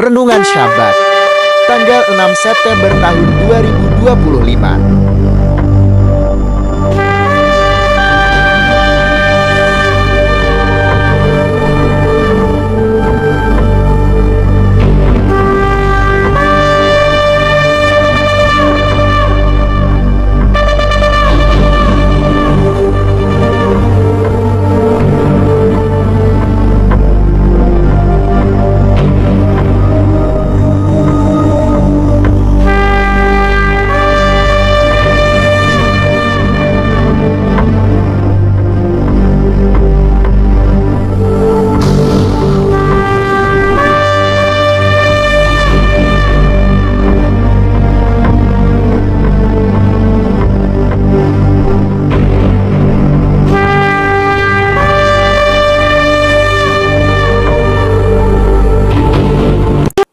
Renungan Syabat, tanggal 6 September tahun 2025.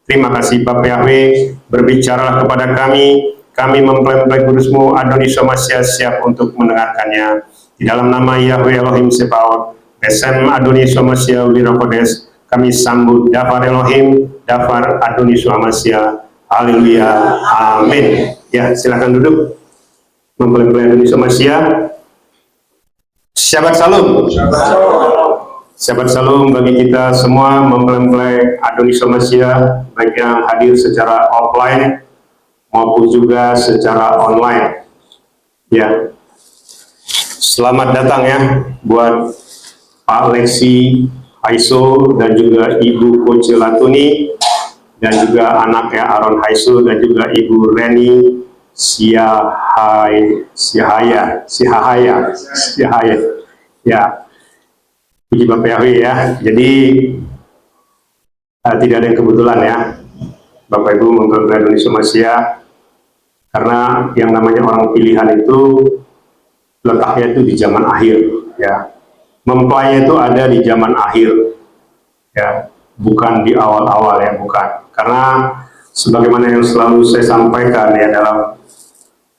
Terima kasih Bapak Yahweh, berbicaralah kepada kami mempelai kudus-Mu Adoni Somasya siap untuk mendengarkannya. Di dalam nama Yahweh Elohim Sebaot, Besem Adoni Somasya Uliro Kodes, kami sambut Dafar Elohim, Dafar Adoni Somasya, haleluya, amin. Ya, silakan duduk. Mempelai Adoni Somasya, Shabbat Shalom. Shabbat Shalom bagi kita semua mempelai Adoni Somasya, baik yang hadir secara offline maupun juga secara online. Ya, selamat datang ya buat Pak Lexi Haiso dan juga Ibu Koce Latuni dan juga anaknya Aaron Haiso dan juga Ibu Reni Sihaya. Ya. Puji Bapak Yahweh ya. Jadi tidak ada yang kebetulan ya, Bapak Ibu mempelai Adoni Somasya, karena yang namanya orang pilihan itu letaknya itu di zaman akhir ya. Mempelainya itu ada di zaman akhir ya, bukan di awal-awal ya, bukan. Karena sebagaimana yang selalu saya sampaikan ya dalam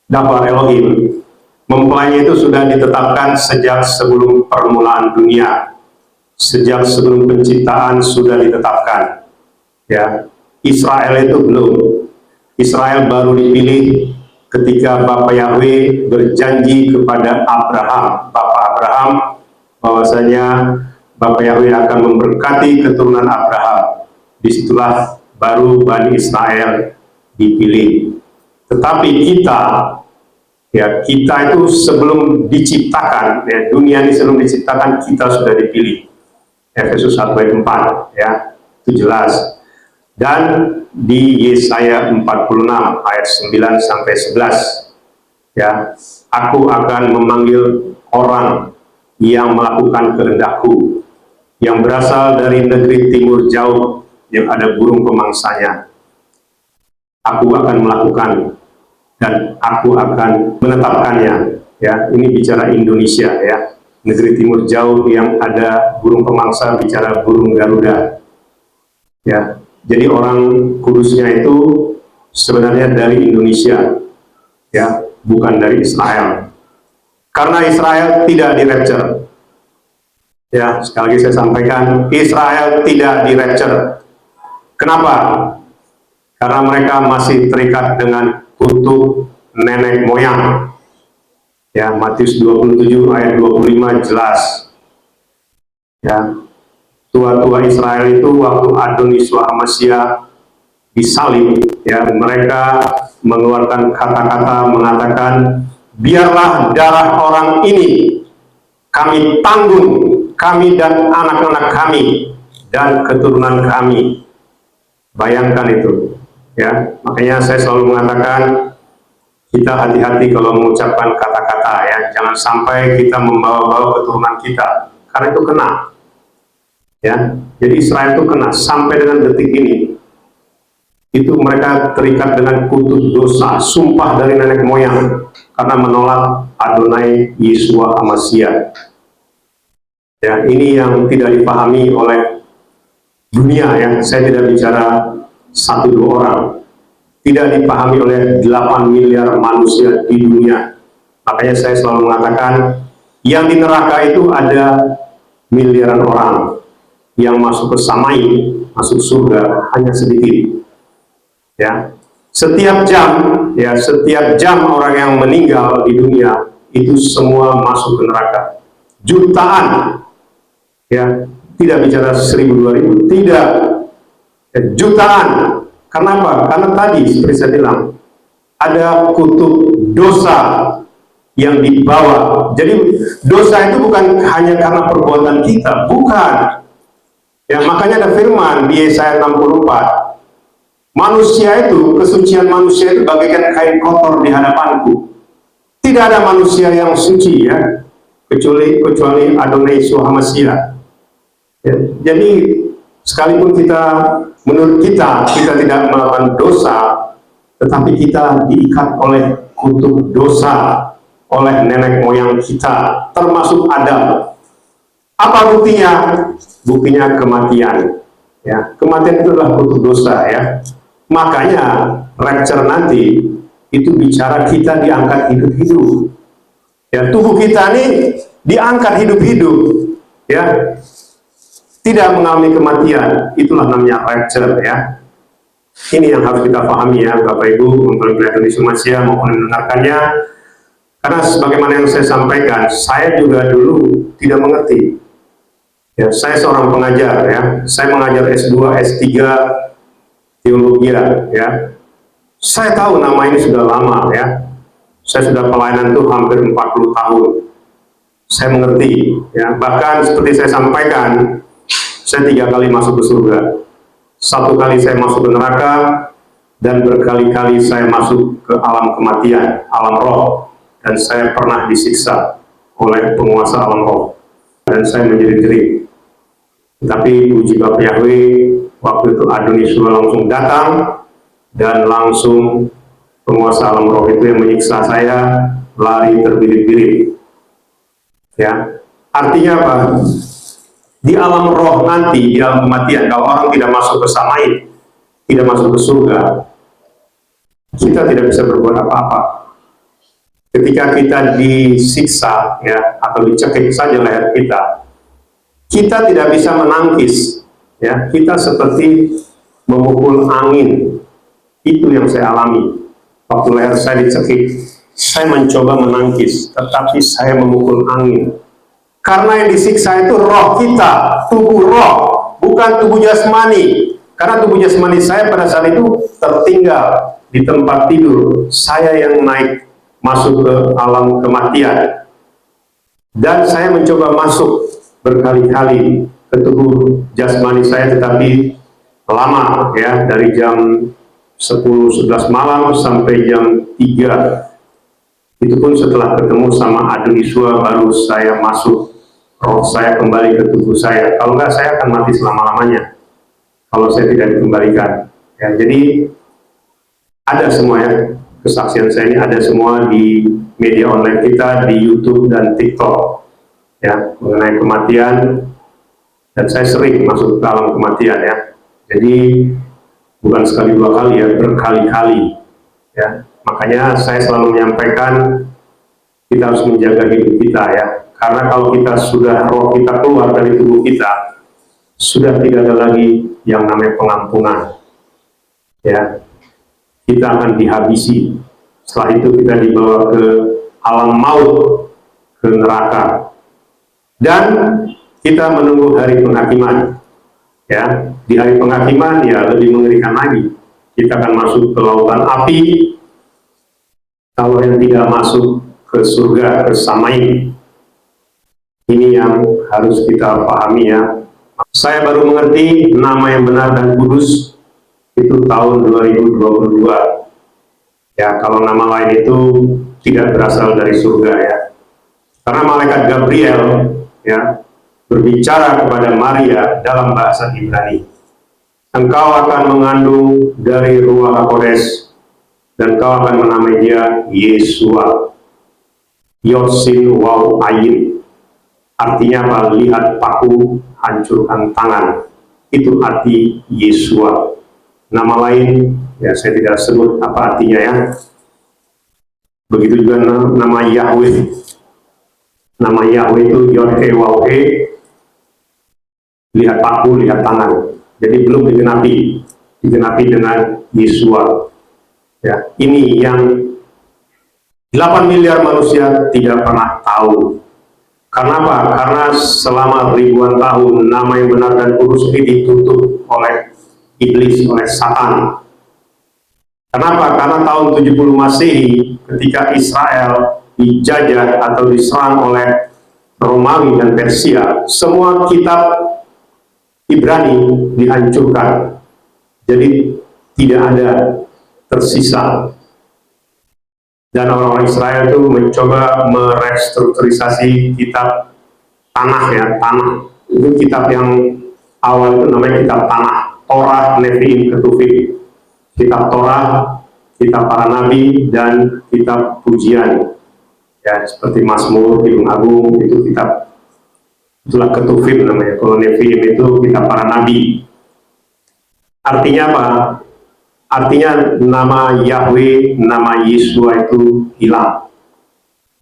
Dafar Elohim, mempelainya itu sudah ditetapkan sejak sebelum permulaan dunia. Sejak sebelum penciptaan sudah ditetapkan ya. Israel itu belum. Israel baru dipilih ketika Bapak Yahweh berjanji kepada Abraham, Bapak Abraham, bahwasanya Bapak Yahweh akan memberkati keturunan Abraham. Disitulah baru Bani Israel dipilih. Tetapi kita itu sebelum diciptakan ya, dunia ini sebelum diciptakan kita sudah dipilih. Efesus 1 ayat 4 ya, itu jelas. Dan di Yesaya 46 ayat 9 sampai 11 ya, aku akan memanggil orang yang melakukan kehendakku, yang berasal dari negeri timur jauh, yang ada burung pemangsanya. Aku akan melakukan dan aku akan menetapkannya ya. Ini bicara Indonesia ya. Negeri timur jauh yang ada burung pemangsa, bicara burung Garuda ya. Jadi orang kudusnya itu sebenarnya dari Indonesia ya, bukan dari Israel, karena Israel tidak di rapture ya. Sekali lagi saya sampaikan, Israel tidak di rapture. Kenapa? Karena mereka masih terikat dengan kutub nenek moyang ya. Matius 27 ayat 25 jelas ya. Tua-tua Israel itu waktu Adoni Somasya disalib ya, mereka mengeluarkan kata-kata mengatakan, biarlah darah orang ini kami tanggung, kami dan anak-anak kami dan keturunan kami. Bayangkan itu ya. Makanya saya selalu mengatakan, kita hati-hati kalau mengucapkan kata-kata ya, jangan sampai kita membawa-bawa keturunan kita, karena itu kena ya. Jadi Israel itu kena sampai dengan detik ini, itu mereka terikat dengan kutub dosa, sumpah dari nenek moyang, karena menolak Adonai Yeshua HaMashiach ya. Ini yang tidak dipahami oleh dunia ya. Saya tidak bicara 1-2 orang, tidak dipahami oleh 8 miliar manusia di dunia. Makanya saya selalu mengatakan, yang di neraka itu ada miliaran orang, yang masuk ke Samai masuk surga hanya sedikit. Ya, setiap jam orang yang meninggal di dunia itu semua masuk ke neraka. Jutaan, ya, tidak bicara 1000 2000, tidak, ya, jutaan. Kenapa? Karena tadi seperti saya bilang, ada kutub dosa yang dibawa. Jadi dosa itu bukan hanya karena perbuatan kita, bukan. Ya, makanya ada firman di Yesaya 64, manusia itu, kesucian manusia itu bagaikan kain kotor di hadapanku. Tidak ada manusia yang suci, ya, kecuali Adonai Yeshua Hamasiah. Ya, jadi sekalipun menurut kita tidak melakukan dosa, tetapi kita diikat oleh kutub dosa oleh nenek moyang kita, termasuk Adam. Apa buktinya? Buktinya kematian. Ya, kematian itu adalah kutub dosa, ya. Makanya rapture nanti itu bicara kita diangkat hidup-hidup. Ya, tubuh kita ini diangkat hidup-hidup, ya. Tidak mengalami kematian. Itulah namanya rapture, ya. Ini yang harus kita pahami, ya, Bapak Ibu, mempelai Indonesia Malaysia maupun mendengarkannya. Karena sebagaimana yang saya sampaikan, saya juga dulu tidak mengerti. Ya, saya seorang pengajar, ya. Saya mengajar S2, S3 teologi, ya. Saya tahu nama ini sudah lama, ya. Saya sudah pelayanan itu hampir 40 tahun. Saya mengerti, ya. Bahkan seperti saya sampaikan, saya 3 kali masuk ke surga. 1 kali saya masuk ke neraka, dan berkali-kali saya masuk ke alam kematian, alam roh. Dan saya pernah disiksa oleh penguasa alam roh. Dan saya menjerit-jerit. Tapi puji Bapak Yahweh, waktu itu Adonai Yeshua langsung datang, dan langsung penguasa alam roh itu yang menyiksa saya lari terbirit-birit. Ya, artinya apa? Di alam roh nanti, di alam kematian, kalau orang tidak masuk ke Samain, tidak masuk ke surga, kita tidak bisa berbuat apa-apa. Ketika kita disiksa, ya, atau dicekik saja leher kita tidak bisa menangkis, ya. Kita seperti memukul angin. Itu yang saya alami. Waktu leher saya dicekik, saya mencoba menangkis, tetapi saya memukul angin. Karena yang disiksa itu roh kita, tubuh roh, bukan tubuh jasmani. Karena tubuh jasmani saya pada saat itu tertinggal di tempat tidur. Saya yang naik masuk ke alam kematian. Dan saya mencoba masuk berkali-kali ke tubuh jasmani saya, tetapi lama, ya, dari jam 10-11 malam sampai jam 3. Itu pun setelah ketemu sama Adonai Yeshua baru saya masuk, roh saya kembali ke tubuh saya. Kalau enggak, saya akan mati selama-lamanya kalau saya tidak dikembalikan. Ya, jadi ada semua, ya, kesaksian saya ini ada semua di media online kita, di YouTube dan TikTok, ya, mengenai kematian. Dan saya sering masuk ke alam kematian, ya. Jadi bukan sekali 2 kali, ya, berkali-kali, ya. Makanya saya selalu menyampaikan kita harus menjaga hidup kita, ya. Karena kalau kita sudah, roh kita keluar dari tubuh kita, sudah tidak ada lagi yang namanya pengampunan, ya. Kita akan dihabisi. Setelah itu kita dibawa ke alam maut, ke neraka. Dan kita menunggu hari penghakiman. Ya, di hari penghakiman, ya, lebih mengerikan lagi. Kita akan masuk ke lautan api. Kalau yang tidak masuk ke surga, ke Samain. Ini yang harus kita pahami, ya. Saya baru mengerti nama yang benar dan kudus itu tahun 2022. Ya, kalau nama lain itu tidak berasal dari surga, ya. Karena malaikat Gabriel, ya, berbicara kepada Maria dalam bahasa Ibrani. Engkau akan mengandung dari Ruach HaKodes, dan kau akan menamai dia Yeshua. Yosin Waw Ayin. Artinya apa? Lihat paku, hancurkan tangan. Itu arti Yeshua. Nama lain, ya, saya tidak sebut apa artinya, ya. Begitu juga nama Yahweh. Nama Yahweh itu Yod-He Waw-He. Lihat paku, lihat tangan. Jadi belum digenapi dengan Yesua. Ya, ini yang 8 miliar manusia tidak pernah tahu. Karena apa? Karena selama ribuan tahun nama yang benar dan kudus ini ditutup oleh iblis, oleh Satan. Kenapa? Karena tahun 70 Masehi ketika Israel dijajah atau diserang oleh Romawi dan Persia, semua kitab Ibrani dihancurkan. Jadi tidak ada tersisa. Dan orang-orang Israel itu mencoba merestrukturisasi kitab tanah. Itu kitab yang awal itu namanya kitab tanah, Torah, Nevi'im, Ketuvim. Kitab Torah, kitab para nabi, dan kitab pujian. Ya, seperti Mazmur, Kidung Agung, itu kitab, itulah Ketuvim namanya. Kalau Nevi'im itu kitab para nabi. Artinya apa? Artinya nama Yahweh, nama Yesua itu hilang.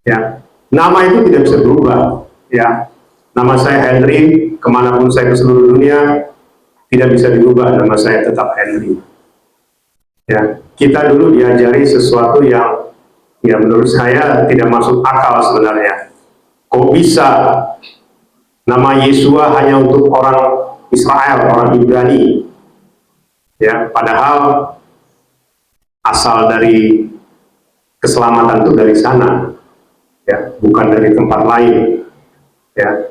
Ya, nama itu tidak bisa berubah. Ya, nama saya Henry, kemanapun saya ke seluruh dunia tidak bisa dirubah. Nama saya tetap Henry. Ya, kita dulu diajari sesuatu yang menurut saya tidak masuk akal sebenarnya. Kok bisa nama Yesua hanya untuk orang Israel, orang Ibrani? Ya, padahal asal dari keselamatan itu dari sana, ya, bukan dari tempat lain, ya.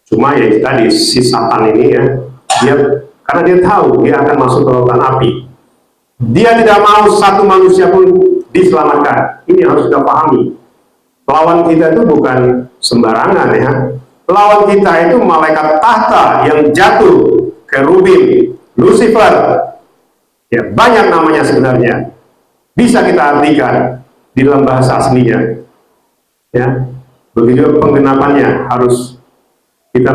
Cuma ya tadi si Satan ini ya, karena dia tahu dia akan masuk ke lautan api, dia tidak mau satu manusia pun diselamatkan. Ini harus kita pahami. Lawan kita itu bukan sembarangan ya. Lawan kita itu malaikat tahta yang jatuh, kerubim, Lucifer. Ya, banyak namanya sebenarnya. Bisa kita artikan di dalam bahasa aslinya. Ya, begitu penggenapannya harus kita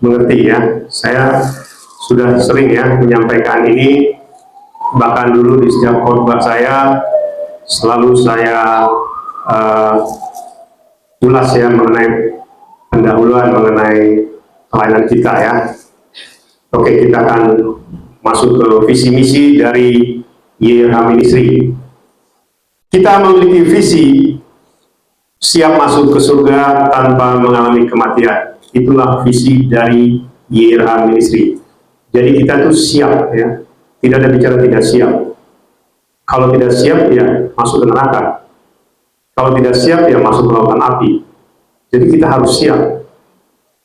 mengerti ya. Saya sudah sering ya menyampaikan ini, bahkan dulu di setiap khotbah saya selalu saya ulas ya mengenai pendahuluan mengenai pelayanan kita ya. Oke, kita akan masuk ke visi misi dari YRH Ministry. Kita memiliki visi siap masuk ke surga tanpa mengalami kematian. Itulah visi dari YRH Ministry. Jadi kita tuh siap ya, tidak ada bicara tidak siap. Kalau tidak siap ya masuk ke neraka. Kalau tidak siap ya masuk ke lautan api. Jadi kita harus siap.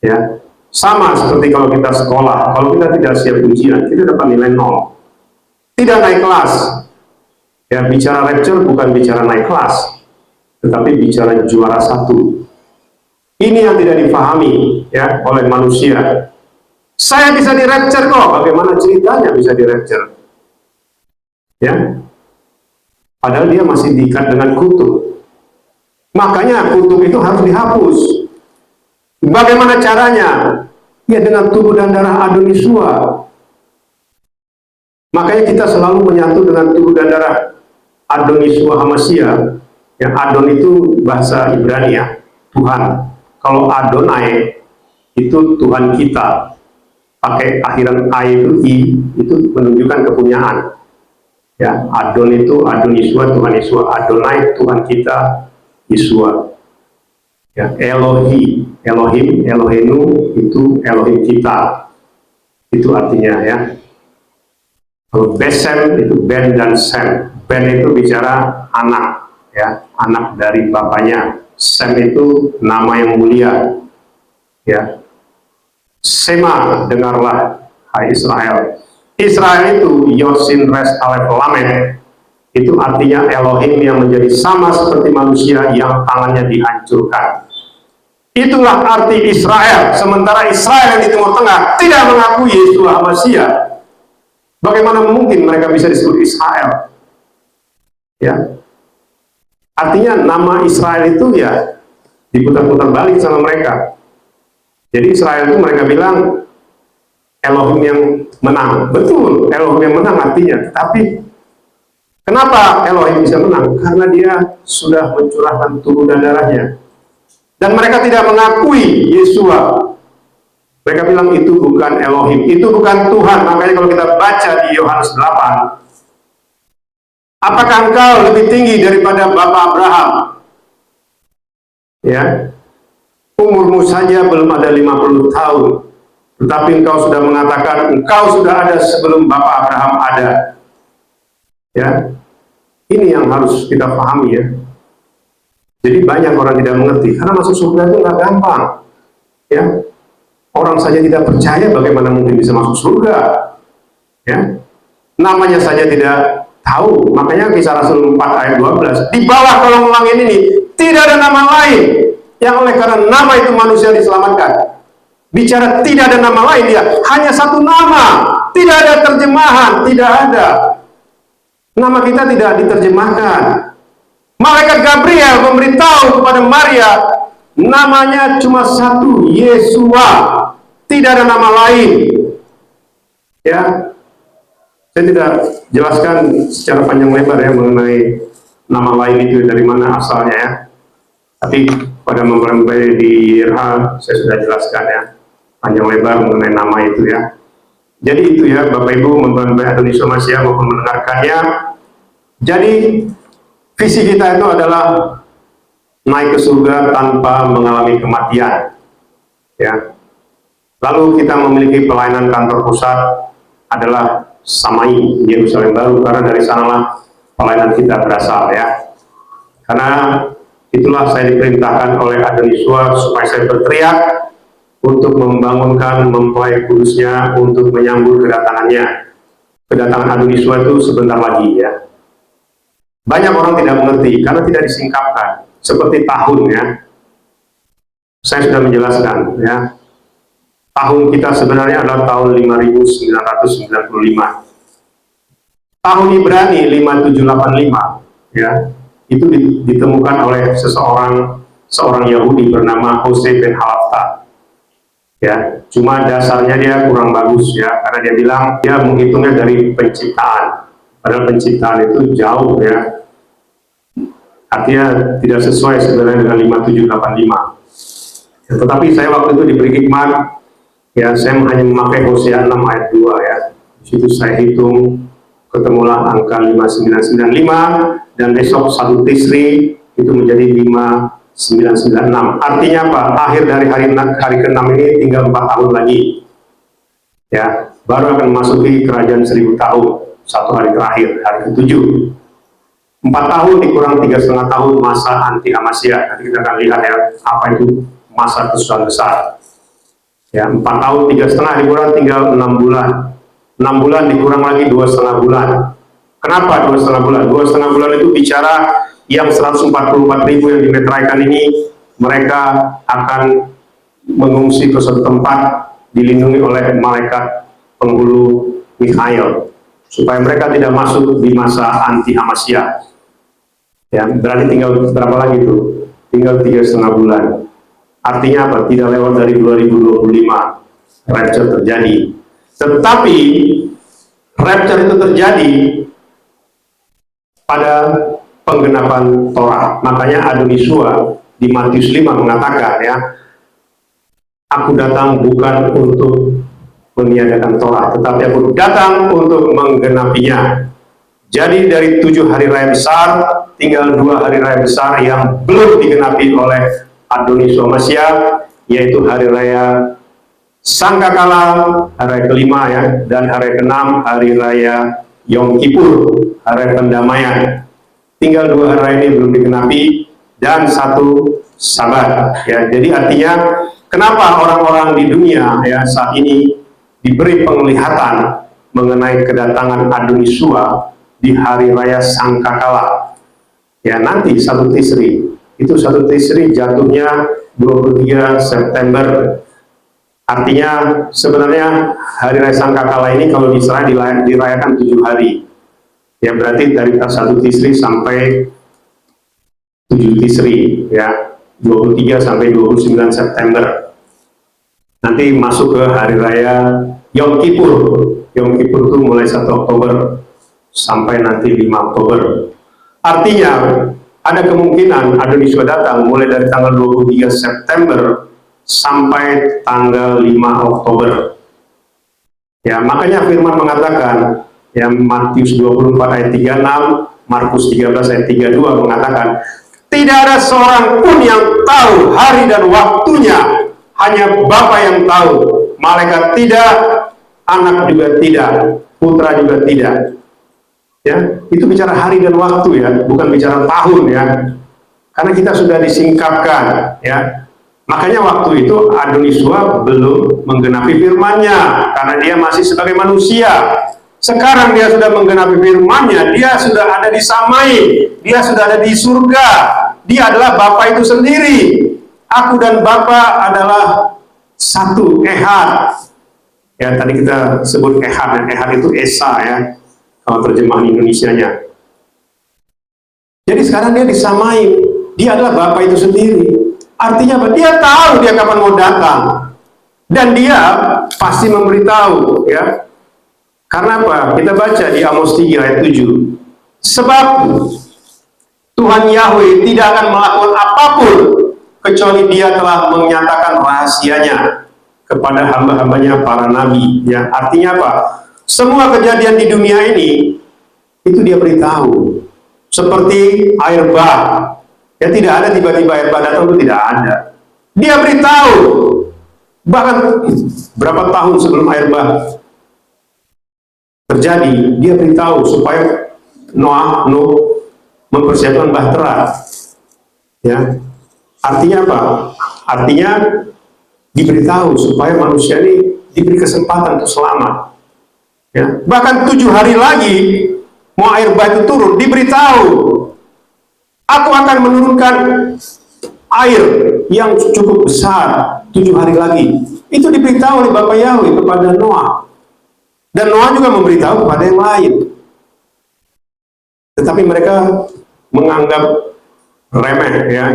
Ya, sama seperti kalau kita sekolah, kalau kita tidak siap ujian, kita dapat nilai 0. Tidak naik kelas. Ya, bicara rapture bukan bicara naik kelas, tetapi bicara juara 1. Ini yang tidak dipahami ya oleh manusia. Saya bisa di rapture kok, bagaimana ceritanya bisa di rapture? Ya, padahal dia masih diikat dengan kutuk. Makanya kutuk itu harus dihapus. Bagaimana caranya? Ya dengan tubuh dan darah Adon Yesua. Makanya kita selalu menyatu dengan tubuh dan darah Adon Yesua HaMashiach. Yang Adon itu bahasa Ibrani ya, Tuhan. Kalau Adonai itu Tuhan kita. Pakai akhiran I itu I, itu menunjukkan kepunyaan. Ya, Adon itu Adon Yesua, Tuhan Yesua. Adonai Tuhan kita, Yesua. Ya, Elohim, Elohenu itu Elohim kita. Itu artinya ya. Kalau Besem itu Ben dan Sem. Ben itu bicara anak, ya, anak dari bapaknya. Sem itu nama yang mulia. Ya. Sema, dengarlah, hai Israel. Israel itu Yosin Res Alef Lamed. Itu artinya Elohim yang menjadi sama seperti manusia yang tangannya dihancurkan. Itulah arti Israel. Sementara Israel yang di Timur Tengah tidak mengakui Yesus HaMashiach. Bagaimana mungkin mereka bisa disebut Israel? Ya, artinya nama Israel itu ya diputar-putar balik sama mereka. Jadi Israel itu mereka bilang Elohim yang menang. Betul, Elohim yang menang artinya. Tapi kenapa Elohim bisa menang? Karena dia sudah mencurahkan tubuh dan darahnya. Dan mereka tidak mengakui Yesua. Mereka bilang itu bukan Elohim, itu bukan Tuhan. Makanya kalau kita baca di Yohanes 8, apakah engkau lebih tinggi daripada Bapak Abraham? Ya, umurmu saja belum ada 50 tahun, tetapi engkau sudah mengatakan engkau sudah ada sebelum Bapak Abraham ada. Ya, ini yang harus kita pahami ya. Jadi banyak orang tidak mengerti, karena masuk surga itu nggak gampang. Ya, orang saja tidak percaya, bagaimana mungkin bisa masuk surga? Ya, namanya saja tidak tahu. Makanya Kisah Rasul 4 ayat 12, di bawah kolong langit ini tidak ada nama lain yang oleh karena nama itu manusia diselamatkan. Bicara tidak ada nama lain, dia hanya satu nama, tidak ada terjemahan, tidak ada. Nama kita tidak diterjemahkan. Malaikat Gabriel memberitahu kepada Maria, namanya cuma satu, Yesua, tidak ada nama lain. Ya, saya tidak jelaskan secara panjang lebar ya mengenai nama lain itu dari mana asalnya ya. Tapi pada mempelai di IRH saya sudah jelaskan ya panjang lebar mengenai nama itu ya. Jadi itu ya Bapak Ibu mempelai Adoni Somasia maupun mendengarkannya. Jadi visi kita itu adalah naik ke surga tanpa mengalami kematian. Ya. Lalu kita memiliki pelayanan kantor pusat adalah Samai Yerusalem Baru, karena dari sanalah pelayanan kita berasal ya. Karena itulah saya diperintahkan oleh Adoniswa supaya saya berteriak untuk membangunkan mempelai kudusnya untuk menyambut kedatangannya. Kedatangan Adoniswa itu sebentar lagi ya. Banyak orang tidak mengerti karena tidak disingkapkan. Seperti tahun ya. Saya sudah menjelaskan ya. Tahun kita sebenarnya adalah tahun 5995. Tahun Ibrani 5785 ya. Itu ditemukan oleh seorang Yahudi bernama Hose ben Halafta. Ya, cuma dasarnya dia kurang bagus ya, karena dia bilang dia menghitungnya dari penciptaan. Padahal penciptaan itu jauh ya. Artinya tidak sesuai sebenarnya dengan 5785. Ya, tetapi saya waktu itu diberi hikmat, ya saya hanya memakai Hosea 6 ayat 2 ya. Di situ saya hitung, ketemulah angka 5995, dan besok 1 Tisri itu menjadi 5996. Artinya apa? Akhir dari hari ke-6 ini tinggal 4 tahun lagi. Ya, baru akan memasuki kerajaan 1000 tahun. Satu hari terakhir, hari ke-7. 4 tahun dikurang 3,5 tahun masa anti Amasya. Nanti kita akan lihat ya, apa itu masa kesusahan besar. Ya, 4 tahun 3,5 dikurang tinggal 6 bulan. 6 bulan dikurang lagi 2,5 bulan. Kenapa 2,5 bulan? 2,5 bulan itu bicara yang 144.000 yang dimeteraikan ini, mereka akan mengungsi ke suatu tempat dilindungi oleh malaikat penghulu Mikhail, supaya mereka tidak masuk di masa anti Amasya. Ya, berarti tinggal berapa lagi tuh? Tinggal 3,5 bulan. Artinya apa? Tidak lewat dari 2025 rapture terjadi. Tetapi rapture itu terjadi pada penggenapan Torah. Makanya Adoniswa di Matius 5 mengatakan ya, aku datang bukan untuk meniadakan Torah, tetapi aku datang untuk menggenapinya. Jadi dari 7 hari raya besar, tinggal 2 hari raya besar yang belum digenapi oleh Adoniswa Masya, yaitu hari raya Sangkakala, hari raya ke-5 ya, dan hari ke-6 hari raya Yom Kippur, hari raya pendamaian. Tinggal 2 hari raya ini belum digenapi, dan 1 Sabat ya. Jadi artinya kenapa orang-orang di dunia ya saat ini diberi penglihatan mengenai kedatangan Adoniswa di hari raya Sangkakala ya, nanti 1 Tisri. Itu 1 Tisri jatuhnya 23 September. Artinya sebenarnya hari raya Sangkakala ini kalau di Israel dirayakan 7 hari. Ya, berarti dari 1 Tisri sampai 7 Tisri ya, 23 sampai 29 September. Nanti masuk ke hari raya Yom Kippur. Yom Kippur itu mulai 1 Oktober sampai nanti 5 Oktober. Artinya ada kemungkinan Adoniswa datang mulai dari tanggal 23 September sampai tanggal 5 Oktober. Ya, makanya firman mengatakan, ya, Matius 24 ayat 36, Markus 13 ayat 32 mengatakan, tidak ada seorang pun yang tahu hari dan waktunya, hanya Bapa yang tahu. Malaikat tidak, anak juga tidak, putra juga tidak. Ya, itu bicara hari dan waktu ya, bukan bicara tahun ya. Karena kita sudah disingkapkan ya. Makanya waktu itu Adoniswa belum menggenapi firman-Nya karena dia masih sebagai manusia. Sekarang dia sudah menggenapi firman-Nya, dia sudah ada di Samai, dia sudah ada di surga. Dia adalah Bapa itu sendiri. Aku dan Bapa adalah satu, ehad. Ya, tadi kita sebut ehad, dan ehad itu esa ya, kalau terjemahan Indonesianya. Jadi sekarang dia disamai, dia adalah Bapa itu sendiri. Artinya apa? Dia tahu dia kapan mau datang, dan dia pasti memberitahu ya. Karena apa? Kita baca di Amos 3 ayat 7. Sebab Tuhan Yahweh tidak akan melakukan apapun kecuali dia telah menyatakan rahasianya kepada hamba-hambanya para nabi. Ya, artinya apa? Semua kejadian di dunia ini itu dia beritahu. Seperti air bah, ya tidak ada tiba-tiba air bah datang, itu tidak ada. Dia beritahu. Bahkan berapa tahun sebelum air bah terjadi, dia beritahu supaya Nuh mempersiapkan bahtera. Ya, artinya apa? Artinya diberitahu supaya manusia ini diberi kesempatan untuk selamat. Ya, bahkan 7 hari lagi mau air bah itu turun, diberitahu, aku akan menurunkan air yang cukup besar 7 hari lagi. Itu diberitahu oleh Bapak Yahweh kepada Noah. Dan Noah juga memberitahu kepada yang lain. Tetapi mereka menganggap remeh ya,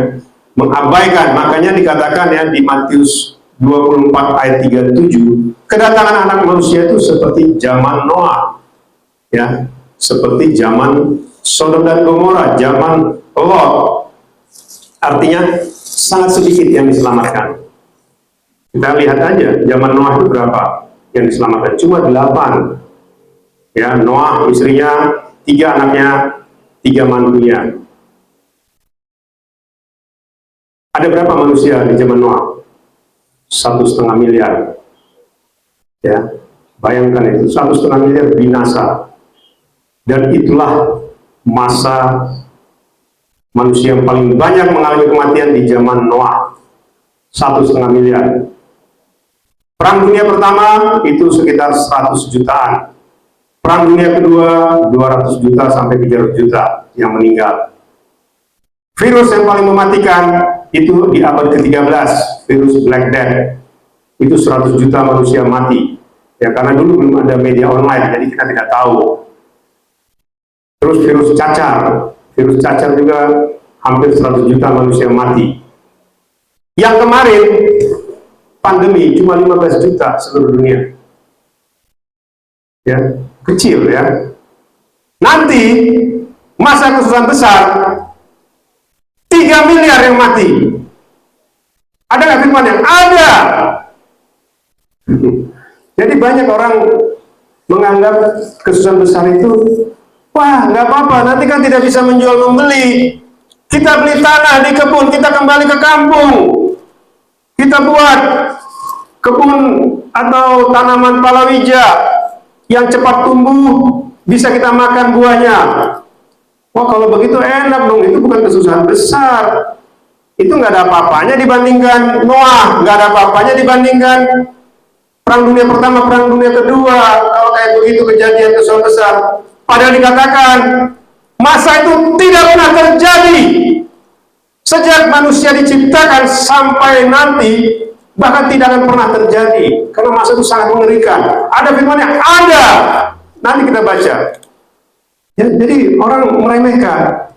mengabaikan. Makanya dikatakan ya di Matius 24 ayat 37, kedatangan anak manusia itu seperti zaman Noah. Ya, seperti zaman Sodom dan Gomora, zaman Lot. Artinya sangat sedikit yang diselamatkan. Kita lihat aja zaman Noah itu berapa yang diselamatkan, cuma 8. Ya, Noah, istrinya, 3 anaknya, 3 mantunya. Ada berapa manusia di zaman Noah? 1,5 miliar. Ya, bayangkan itu 1,5 miliar binasa. Dan itulah masa manusia yang paling banyak mengalami kematian di zaman Noah, 1,5 miliar. Perang dunia pertama itu sekitar 100 jutaan. Perang dunia kedua 200 juta sampai 300 juta yang meninggal. Virus yang paling mematikan itu di abad ke-13, virus Black Death. Itu 100 juta manusia mati. Ya, karena dulu belum ada media online, jadi kita tidak tahu. Terus virus cacar juga hampir 100 juta manusia mati. Yang kemarin pandemi cuma 15 juta seluruh dunia. Ya, kecil ya. Nanti masa kesusahan besar 3 miliar yang mati. Ada nggak firman yang ada? Jadi banyak orang menganggap kesusahan besar itu, wah nggak apa-apa, nanti kan tidak bisa menjual membeli. Kita beli tanah di kebun, kita kembali ke kampung. Kita buat kebun atau tanaman palawija yang cepat tumbuh, bisa kita makan buahnya. Wah, kalau begitu enak dong, itu bukan kesusahan besar. Itu nggak ada apa-apanya dibandingkan Noah, nggak ada apa-apanya dibandingkan Perang Dunia Pertama, Perang Dunia Kedua. Kalau kayak begitu kejadian kesusahan besar, padahal dikatakan masa itu tidak pernah terjadi. Sejak manusia diciptakan sampai nanti, bahkan tidak akan pernah terjadi. Karena masa itu sangat mengerikan. Ada firman yang ada. Nanti kita baca. Ya, jadi orang meremehkan.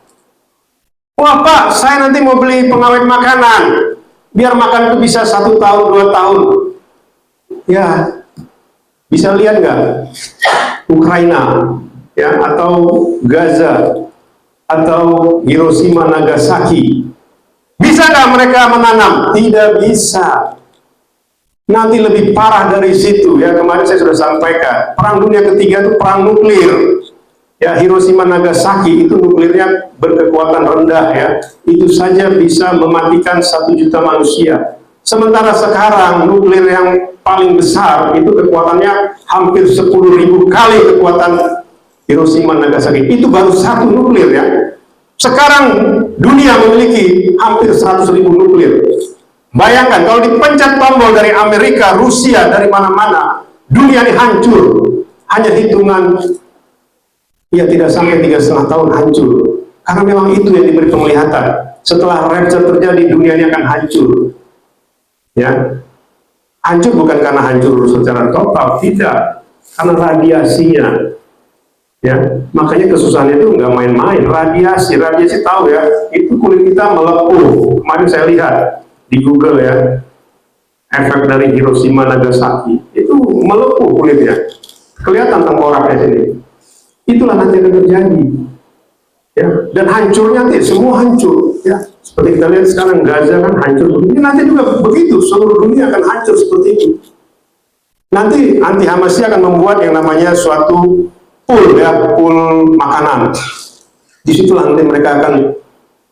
Wah Pak, saya nanti mau beli pengawet makanan. Biar makan itu bisa 1 tahun, 2 tahun. Ya, bisa lihat nggak? Ukraina, ya, atau Gaza, atau Hiroshima, Nagasaki. Bisa nggak mereka menanam? Tidak bisa. Nanti lebih parah dari situ ya. Kemarin saya sudah sampaikan, perang dunia ketiga itu perang nuklir. Ya, Hiroshima Nagasaki itu nuklirnya berkekuatan rendah ya. Itu saja bisa mematikan 1 juta manusia. Sementara sekarang nuklir yang paling besar itu kekuatannya hampir 10.000 kali kekuatan Hiroshima Nagasaki. Itu baru satu nuklir ya. Sekarang dunia memiliki hampir 100.000 nuklir. Bayangkan kalau dipencet tombol dari Amerika, Rusia, dari mana-mana, dunia ini hancur. Hanya hitungan, ya tidak sampai 3,5 tahun hancur. Karena memang itu yang diberi penglihatan. Setelah rapture terjadi, dunia ini akan hancur. Ya, hancur bukan karena hancur secara total, tidak. Karena radiasinya. Ya, makanya kesusahan itu nggak main-main. Radiasi tahu ya, itu kulit kita melepuh. Kemarin saya lihat di Google ya, efek dari Hiroshima Nagasaki itu melepuh kulitnya, kelihatan tengkoraknya sini. Itulah nanti akan terjadi ya, dan hancurnya nanti semua hancur ya, seperti kita lihat sekarang Gaza kan hancur, ini nanti juga begitu, seluruh dunia akan hancur seperti itu. Nanti anti Hamasnya akan membuat yang namanya suatu pool ya, pool makanan. Disitulah nanti mereka akan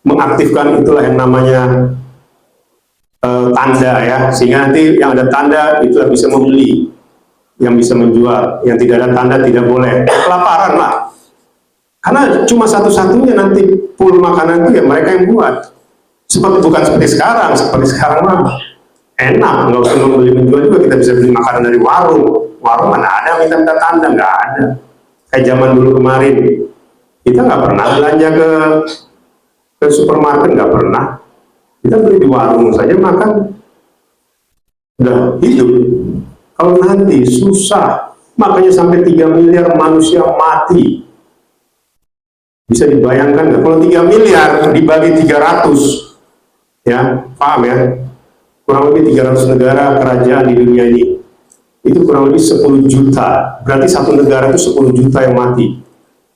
mengaktifkan itulah yang namanya tanda ya, sehingga nanti yang ada tanda itu bisa membeli, yang bisa menjual, yang tidak ada tanda tidak boleh. Kelaparan lah, karena cuma satu-satunya nanti pool makanan itu ya mereka yang buat. Bukan seperti sekarang mah enak, nggak usah membeli menjual juga, kita bisa beli makanan dari warung mana ada minta tanda, nggak ada. Kayak zaman dulu kemarin, kita nggak pernah belanja ke supermarket, nggak pernah. Kita beli di warung saja makan, udah hidup. Kalau nanti susah, makanya sampai 3 miliar manusia mati. Bisa dibayangkan nggak? Kalau 3 miliar dibagi 300, ya, paham ya? Kurang lebih 300 negara kerajaan di dunia ini. Itu kurang lebih 10 juta. Berarti satu negara itu 10 juta yang mati.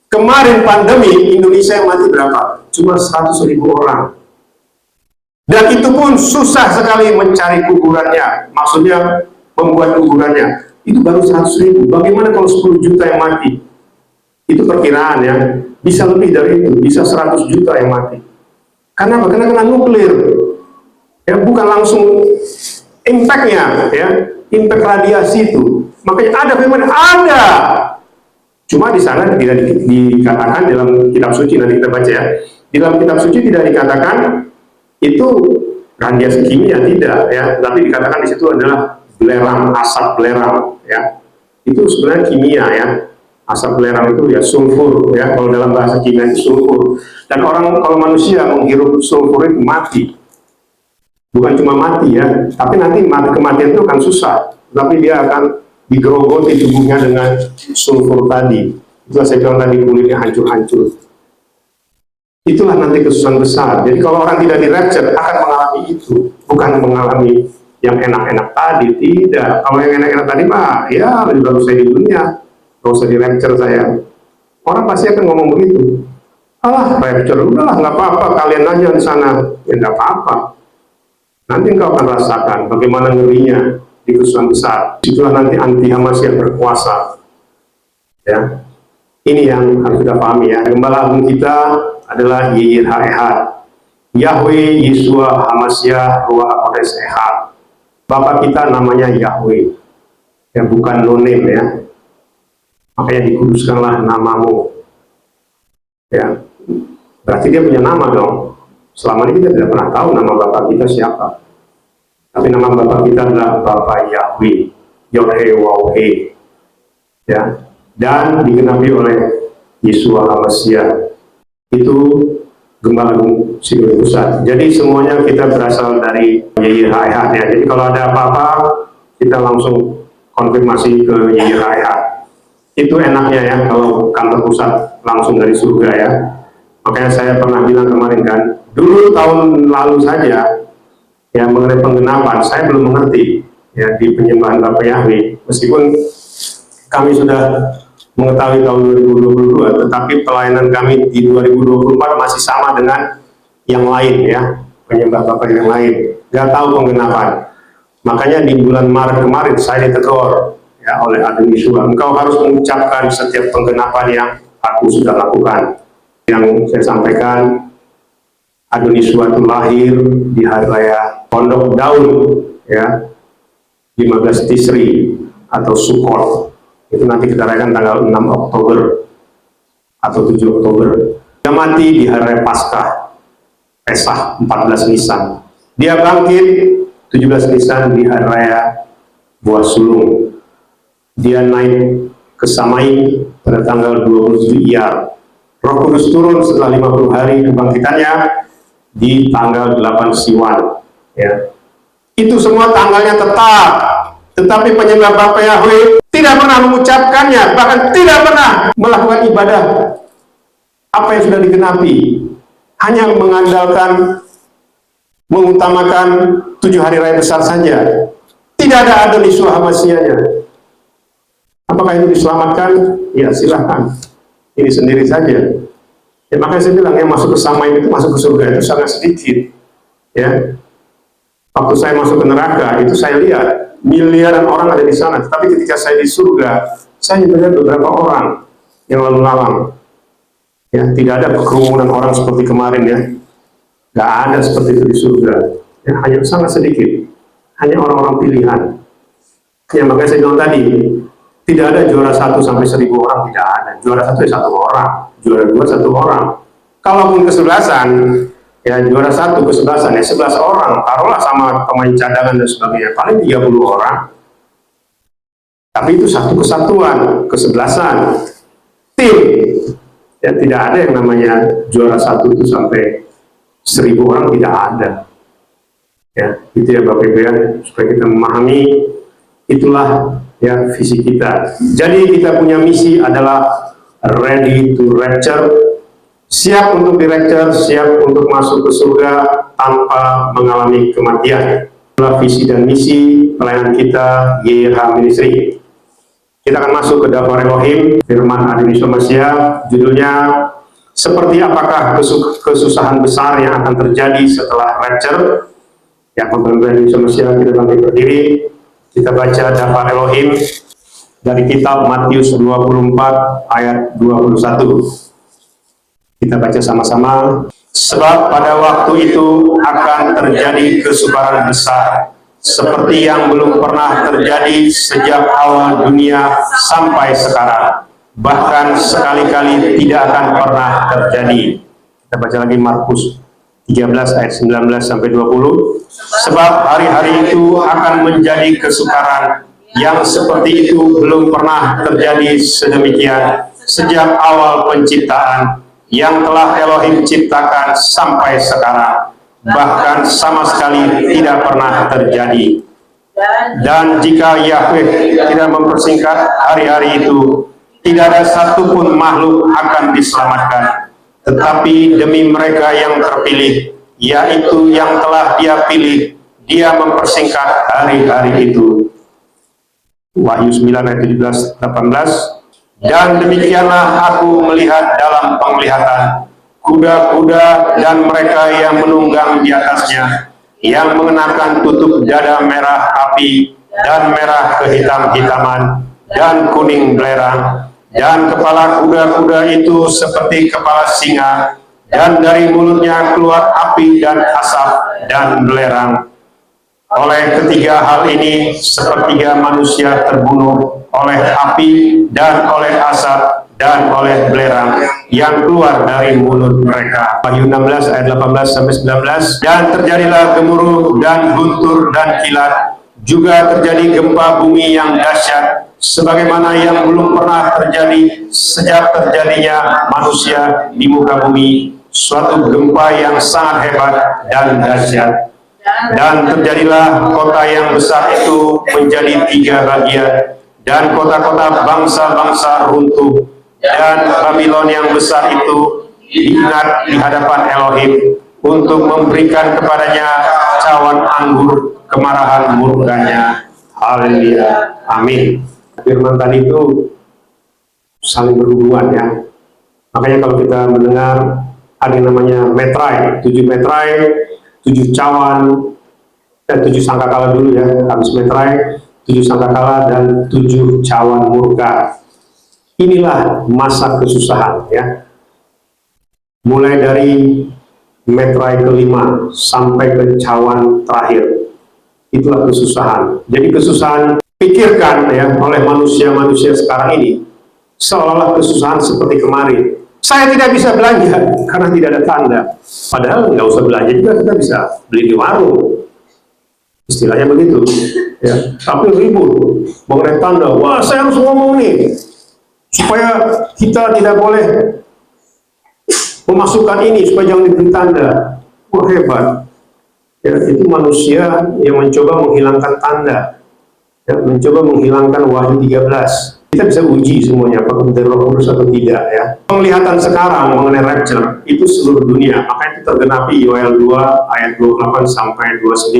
Kemarin pandemi, Indonesia yang mati berapa? Cuma 100.000 orang. Dan itu pun susah sekali mencari kuburannya. Maksudnya membuat kuburannya. Itu baru 100.000. Bagaimana kalau 10 juta yang mati? Itu perkiraan ya. Bisa lebih dari itu. Bisa 100 juta yang mati. Karena apa? Karena kena nuklir. Ya, bukan langsung impact-nya ya. Impact radiasi itu. Makanya ada firman, ada. Cuma di sana tidak dikatakan dalam kitab suci, nanti kita baca ya. Di dalam kitab suci tidak dikatakan itu radiasi kimia, tidak ya, tapi dikatakan di situ adalah belerang, asap belerang ya. Itu sebenarnya kimia ya. Asap belerang itu ya sulfur ya, kalau dalam bahasa kimia itu sulfur. Dan kalau manusia menghirup sulfur itu mati. Bukan cuma mati ya, tapi nanti kematian itu akan susah, tapi dia akan digerogoti tubuhnya dengan sulfur tadi. Itu saya bilang tadi, kulitnya hancur-hancur. Itulah nanti kesusahan besar. Jadi kalau orang tidak di rapture akan mengalami itu, bukan mengalami yang enak-enak tadi, tidak. Kalau yang enak-enak tadi mah, ya lebih bagus saya di dunia, nggak usah di rapture saya. Orang pasti akan ngomong begitu. Alah, rapture, udahlah nggak apa-apa, kalian aja di sana, ya nggak apa-apa. Nanti engkau akan rasakan bagaimana ngerinya di kesusahan besar. Itulah nanti anti Hamas yang berkuasa. Ya, ini yang harus kita pahami ya. Gembala agung kita adalah YYH, Yahweh Yeshua Hamasyah Ruach HaKodesh Ehad. Bapak kita namanya Yahweh, ya bukan no-name ya. Makanya dikuduskanlah namamu. Ya, berarti dia punya nama dong. Selama ini kita tidak pernah tahu nama Bapak kita siapa. Tapi nama Bapak kita adalah Bapak Yahweh, Yod-He-Waw-He. Ya, dan digenapi oleh Yeshua Hamasyah. Itu Gembala Agung Sidoni Pusat. Jadi semuanya kita berasal dari YYH ya. Jadi kalau ada apa-apa kita langsung konfirmasi ke YYH. Itu enaknya ya kalau kantor pusat langsung dari surga ya. Makanya saya pernah bilang kemarin kan, dulu tahun lalu saja ya mengenai penggenapan saya belum mengerti ya di penyembahan Bapak Yahweh. Meskipun kami sudah mengetahui tahun 2022, tetapi pelayanan kami di 2024 masih sama dengan yang lain ya, penyembah Bapak yang lain. Gak tahu penggenapan. Makanya di bulan Maret kemarin saya ditegur ya oleh Adonisua, engkau harus mengucapkan setiap penggenapan yang aku sudah lakukan. Yang saya sampaikan, Adonisua itu lahir di hari raya Pondok Daun, ya, 15 Tisri atau Sukkot. Itu nanti kita rayakan tanggal 6 Oktober atau 7 Oktober. Dia mati di hari raya Paskah, Pesah 14 Nisan. Dia bangkit 17 Nisan di hari raya Buah Sulung. Dia naik ke Samai pada tanggal 27 Iyar. Roh Kudus turun setelah 50 hari kebangkitannya di tanggal 8 Siwan. Ya. Itu semua tanggalnya tetap, tetapi penyembah Bapa Yahweh tidak pernah mengucapkannya, bahkan tidak pernah melakukan ibadah apa yang sudah digenapi, hanya mengandalkan, mengutamakan 7 hari raya besar saja. Tidak ada Adonisua Hamasianya. Apakah itu diselamatkan? Ya silahkan. Ini sendiri saja. Ya, makanya saya bilang yang masuk ke Samai itu masuk ke surga itu sangat sedikit. Ya, waktu saya masuk ke neraka itu saya lihat miliaran orang ada di sana. Tapi ketika saya di surga, saya melihat beberapa orang yang lalu lalang. Ya, tidak ada kerumunan orang seperti kemarin ya. Gak ada seperti itu di surga. Ya, hanya sangat sedikit. Hanya orang-orang pilihan. Ya, makanya saya bilang tadi, tidak ada juara 1 sampai 1000 orang, tidak ada. Juara 1 ya 1 orang, juara 2 1 orang. Kalaupun kesebelasan, ya juara 1 kesebelasan ya 11 orang. Taruhlah sama pemain cadangan dan sebagainya, paling 30 orang. Tapi itu satu kesatuan, kesebelasan, tim. Ya tidak ada yang namanya juara 1 itu sampai 1000 orang, tidak ada. Ya, itu ya Bapak Ibu ya, supaya kita memahami itulah ya visi kita. Jadi kita punya misi adalah ready to rapture, siap untuk di rapture, siap untuk masuk ke surga tanpa mengalami kematian. Itulah visi dan misi pelayanan kita YH Ministry. Kita akan masuk ke Daftar Elohim, firman Adonisua Masya, judulnya seperti apakah kesusahan besar yang akan terjadi setelah rapture. Ya, Bapak-Bapak Adonisua Masya, kita bangkit berdiri. Kita baca Daftar Elohim dari kitab Matius 24 ayat 21. Kita baca sama-sama. Sebab pada waktu itu akan terjadi kesukaran besar, seperti yang belum pernah terjadi sejak awal dunia sampai sekarang. Bahkan sekali-kali tidak akan pernah terjadi. Kita baca lagi Markus 13 ayat 19 sampai 20. Sebab hari-hari itu akan menjadi kesukaran yang seperti itu belum pernah terjadi sedemikian sejak awal penciptaan yang telah Elohim ciptakan sampai sekarang, bahkan sama sekali tidak pernah terjadi. Dan jika Yahweh tidak mempersingkat hari-hari itu, tidak ada satupun makhluk akan diselamatkan. Tetapi demi mereka yang terpilih, yaitu yang telah Dia pilih, Dia mempersingkat hari-hari itu. Wahyu 9 ayat 17-18. Dan demikianlah aku melihat dalam penglihatan kuda-kuda dan mereka yang menunggang di atasnya, yang mengenakan tutup dada merah api dan merah kehitam-hitaman dan kuning belerang, dan kepala kuda-kuda itu seperti kepala singa, dan dari mulutnya keluar api dan asap dan belerang. Oleh ketiga hal ini, sepertiga manusia terbunuh oleh api dan oleh asap dan oleh belerang yang keluar dari mulut mereka. Wahyu 16 ayat 18-19. Dan terjadilah gemuruh dan guntur dan kilat, juga terjadi gempa bumi yang dahsyat, sebagaimana yang belum pernah terjadi sejak terjadinya manusia di muka bumi, suatu gempa yang sangat hebat dan dahsyat. Dan terjadilah kota yang besar itu menjadi 3 bagian, dan kota-kota bangsa-bangsa runtuh, dan Babylon yang besar itu diingat di hadapan Elohim untuk memberikan kepadanya cawan anggur kemarahan murkanya. Haleluya, amin. Firman tadi itu saling berhubungan ya. Makanya kalau kita mendengar ada yang namanya metrai, 7 metrai, 7 cawan, 7 sangkakala dulu ya, habis meterai 7 sangkakala dan 7 cawan murka. Inilah masa kesusahan ya. Mulai dari meterai kelima sampai ke cawan terakhir. Itulah kesusahan. Jadi kesusahan pikirkan ya oleh manusia-manusia sekarang ini seolah-olah kesusahan seperti kemarin. Saya tidak bisa belanja karena tidak ada tanda. Padahal nggak usah belanja juga, kita bisa beli di warung. Istilahnya begitu. Ya. Tapi ribut mengenai tanda. Wah, saya harus ngomong nih supaya kita tidak boleh memasukkan ini supaya jangan diberi tanda. Wah, hebat. Ya, itu manusia yang mencoba menghilangkan tanda. Ya, mencoba menghilangkan Wahyu 13. Kita bisa uji semuanya apakah dari Roh Kudus atau tidak ya. Penglihatan sekarang mengenai rapture itu seluruh dunia, makanya itu tergenapi Yoel 2 ayat 28 sampai 29.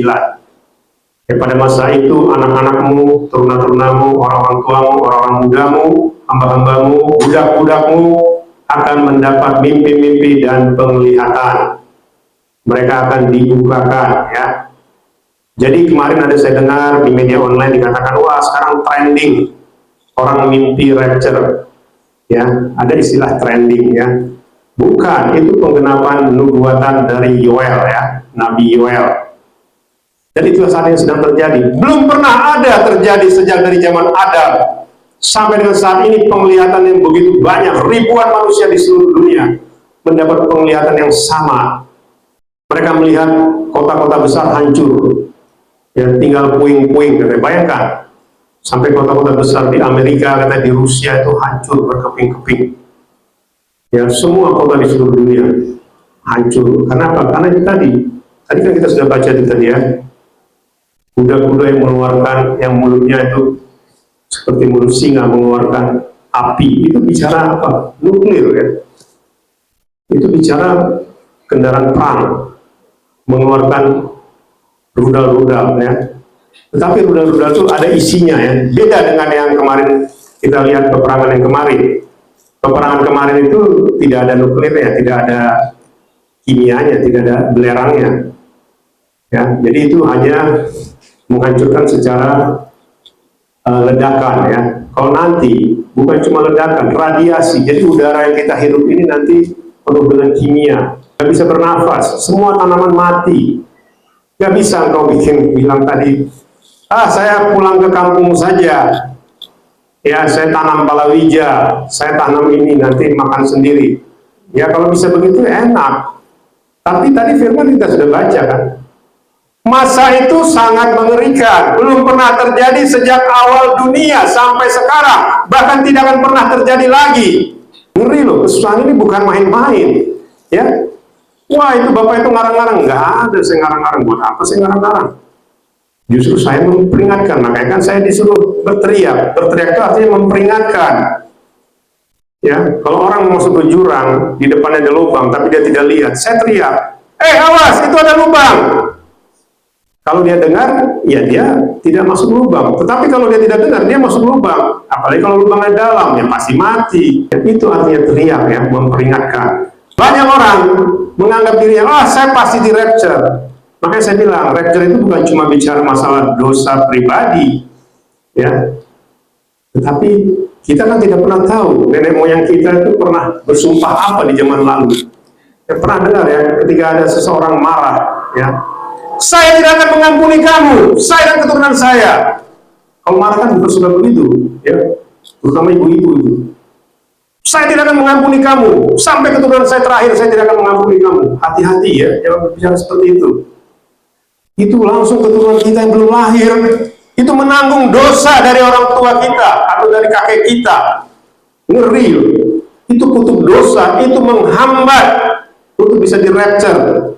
Ya, pada masa itu anak-anakmu, teruna-terunamu, orang-orang tuamu, orang-orang mudamu, hamba-hambamu, budak-budakmu akan mendapat mimpi-mimpi dan penglihatan. Mereka akan dibukakan ya. Jadi kemarin ada saya dengar di media online dikatakan, wah sekarang trending orang mimpi rapture, ya ada istilah trending ya. Bukan, itu penggenapan nubuatan dari Yoel ya, Nabi Yoel. Dan itu saat yang sedang terjadi. Belum pernah ada terjadi sejak dari zaman Adam sampai dengan saat ini penglihatan yang begitu banyak, ribuan manusia di seluruh dunia mendapat penglihatan yang sama. Mereka melihat kota-kota besar hancur, ya tinggal puing-puing. Bayangkan. Sampai kota-kota besar di Amerika, kata di Rusia itu hancur berkeping-keping. Ya, semua kota di seluruh dunia hancur. Kenapa? Karena itu tadi kan kita sudah baca itu tadi ya. Kuda-kuda yang mengeluarkan, yang mulutnya itu seperti mulut singa mengeluarkan api. Itu bicara apa? Nuklir ya. Itu bicara kendaraan perang mengeluarkan rudal-rudal ya. Tetapi rudal-rudal itu ada isinya ya, beda dengan yang kemarin kita lihat peperangan yang kemarin. Peperangan kemarin itu tidak ada nuklirnya, tidak ada kimianya, tidak ada belerangnya. Ya, jadi itu hanya menghancurkan secara ledakan ya. Kalau nanti bukan cuma ledakan, radiasi. Jadi udara yang kita hidup ini nanti penuh dengan kimia, nggak bisa bernafas, semua tanaman mati. Nggak bisa engkau bilang tadi, saya pulang ke kampung saja, ya saya tanam palawija, saya tanam ini, nanti makan sendiri. Ya kalau bisa begitu enak. Tapi tadi firman kita sudah baca kan, masa itu sangat mengerikan, belum pernah terjadi sejak awal dunia sampai sekarang, bahkan tidak akan pernah terjadi lagi. Ngeri loh, kesusahan ini bukan main-main. Ya, wah itu Bapak itu ngarang-ngarang, nggak ada saya ngarang-ngarang, buat apa saya ngarang-ngarang? Justru saya memperingatkan, makanya kan saya disuruh berteriak. Berteriak itu artinya memperingatkan. Ya, kalau orang masuk ke jurang, di depannya ada lubang, tapi dia tidak lihat, saya teriak, awas, itu ada lubang. Kalau dia dengar, ya dia tidak masuk lubang. Tetapi kalau dia tidak dengar, dia masuk lubang. Apalagi kalau lubangnya dalam, ya pasti mati. Dan itu artinya teriak ya, memperingatkan. Banyak orang menganggap dirinya, saya pasti di rapture. Makanya saya bilang, rapture itu bukan cuma bicara masalah dosa pribadi, ya. Tetapi kita kan tidak pernah tahu nenek moyang kita itu pernah bersumpah apa di zaman lalu. Ya, pernah dengar ya, ketika ada seseorang marah, ya, saya tidak akan mengampuni kamu, saya dan keturunan saya. Kalau marah kan sudah begitu, ya, terutama ibu-ibu itu. Saya tidak akan mengampuni kamu, sampai keturunan saya terakhir, saya tidak akan mengampuni kamu. Hati-hati ya, jangan berbicara seperti itu. Itu langsung keturunan kita yang belum lahir, itu menanggung dosa dari orang tua kita, atau dari kakek kita. Ngeri loh. Itu kutub dosa, itu menghambat untuk bisa di rapture.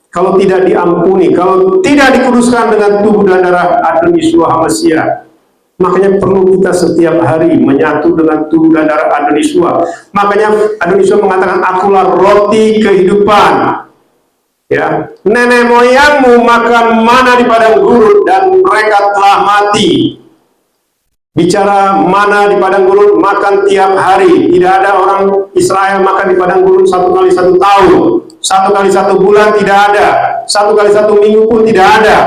Kalau tidak diampuni, kalau tidak dikuduskan dengan tubuh dan darah Adon Yeshua HaMashiach. Makanya perlu kita setiap hari menyatu dengan tubuh dan darah Adon Yeshua. Makanya Adon Yeshua mengatakan, akulah roti kehidupan. Ya, nenek moyangmu makan mana di padang gurun dan mereka telah mati. Bicara mana di padang gurun, makan tiap hari. Tidak ada orang Israel makan di padang gurun 1 kali 1 tahun, 1 kali 1 bulan, tidak ada. 1 kali 1 minggu pun tidak ada.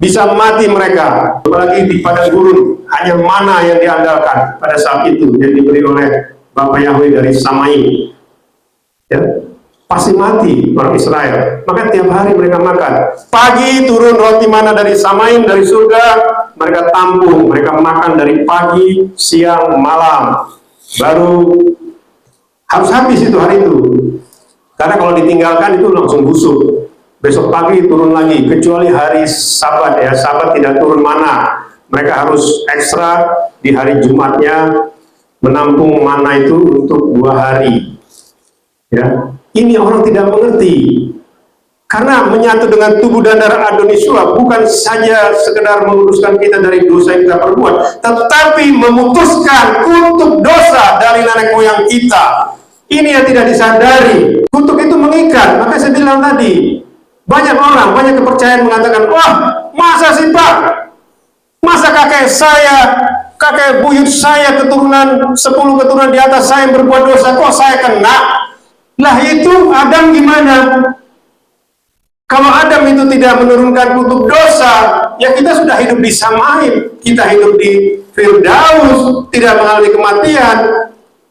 bisa mati mereka. Apalagi di padang gurun, hanya mana yang diandalkan pada saat itu yang diberi oleh Bapa Yahweh dari Samai. Ya, pasti mati orang Israel. Maka tiap hari mereka makan. Pagi turun roti mana dari Samai, dari surga, mereka tampung, mereka makan dari pagi, siang, malam. Baru harus habis itu hari itu. Karena kalau ditinggalkan itu langsung busuk. Besok pagi turun lagi, kecuali hari Sabat ya, Sabat tidak turun mana. Mereka harus ekstra di hari Jumatnya menampung mana itu untuk 2 hari. Ya, ini orang tidak mengerti. Karena menyatu dengan tubuh dan darah Adonisua bukan saja sekedar meluruskan kita dari dosa yang kita perbuat, tetapi memutuskan kutuk dosa dari nenek moyang kita. Ini yang tidak disadari. Kutuk itu mengikat. Maka saya bilang tadi, banyak orang, banyak kepercayaan mengatakan, wah, masa sih Pak? Masa kakek saya, kakek buyut saya, keturunan 10 keturunan di atas saya yang berbuat dosa, kok saya kena? Lah itu Adam gimana? Kalau Adam itu tidak menurunkan kutuk dosa, ya kita sudah hidup di Samai, kita hidup di Firdaus, tidak mengalami kematian.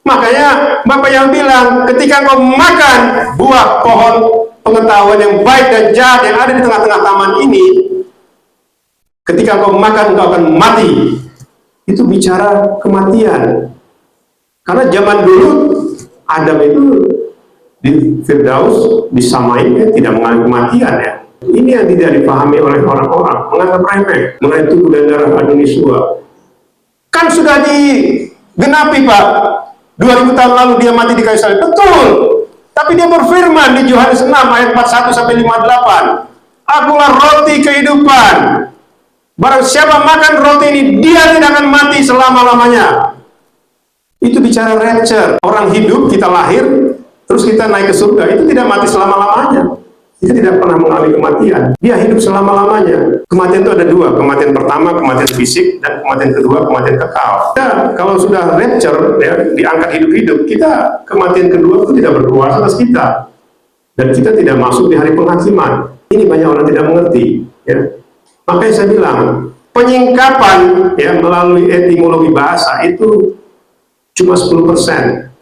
Makanya Bapak yang bilang, ketika kau makan buah pohon pengetahuan yang baik dan jahat yang ada di tengah-tengah taman ini, ketika kau makan kau akan mati. Itu bicara kematian. Karena zaman dulu Adam itu di Firdaus, di Samai, tidak mengalami kematian ya. Ini yang tidak dipahami oleh orang-orang, menganggap remeh mengenai tubuh dan darah Adonisua. Kan sudah digenapi Pak, 2000 tahun lalu dia mati di kayu salib. Betul. Tapi dia berfirman di Yohanes 6 ayat 41 sampai 58. Akulah roti kehidupan. Barang siapa makan roti ini, dia tidak akan mati selama-lamanya. Itu bicara rapture. Orang hidup, kita lahir, terus kita naik ke surga. Itu tidak mati selama-lamanya. Dia tidak pernah mengalami kematian. Dia hidup selama-lamanya. Kematian itu ada 2. Kematian pertama, kematian fisik. Dan kematian kedua, kematian kekal. Nah, kalau sudah rapture, ya, diangkat hidup-hidup, kita kematian kedua itu tidak berkuasa atas kita. Dan kita tidak masuk di hari penghakiman. Ini banyak orang tidak mengerti. Ya. Makanya saya bilang, penyingkapan ya, melalui etimologi bahasa itu cuma 10%.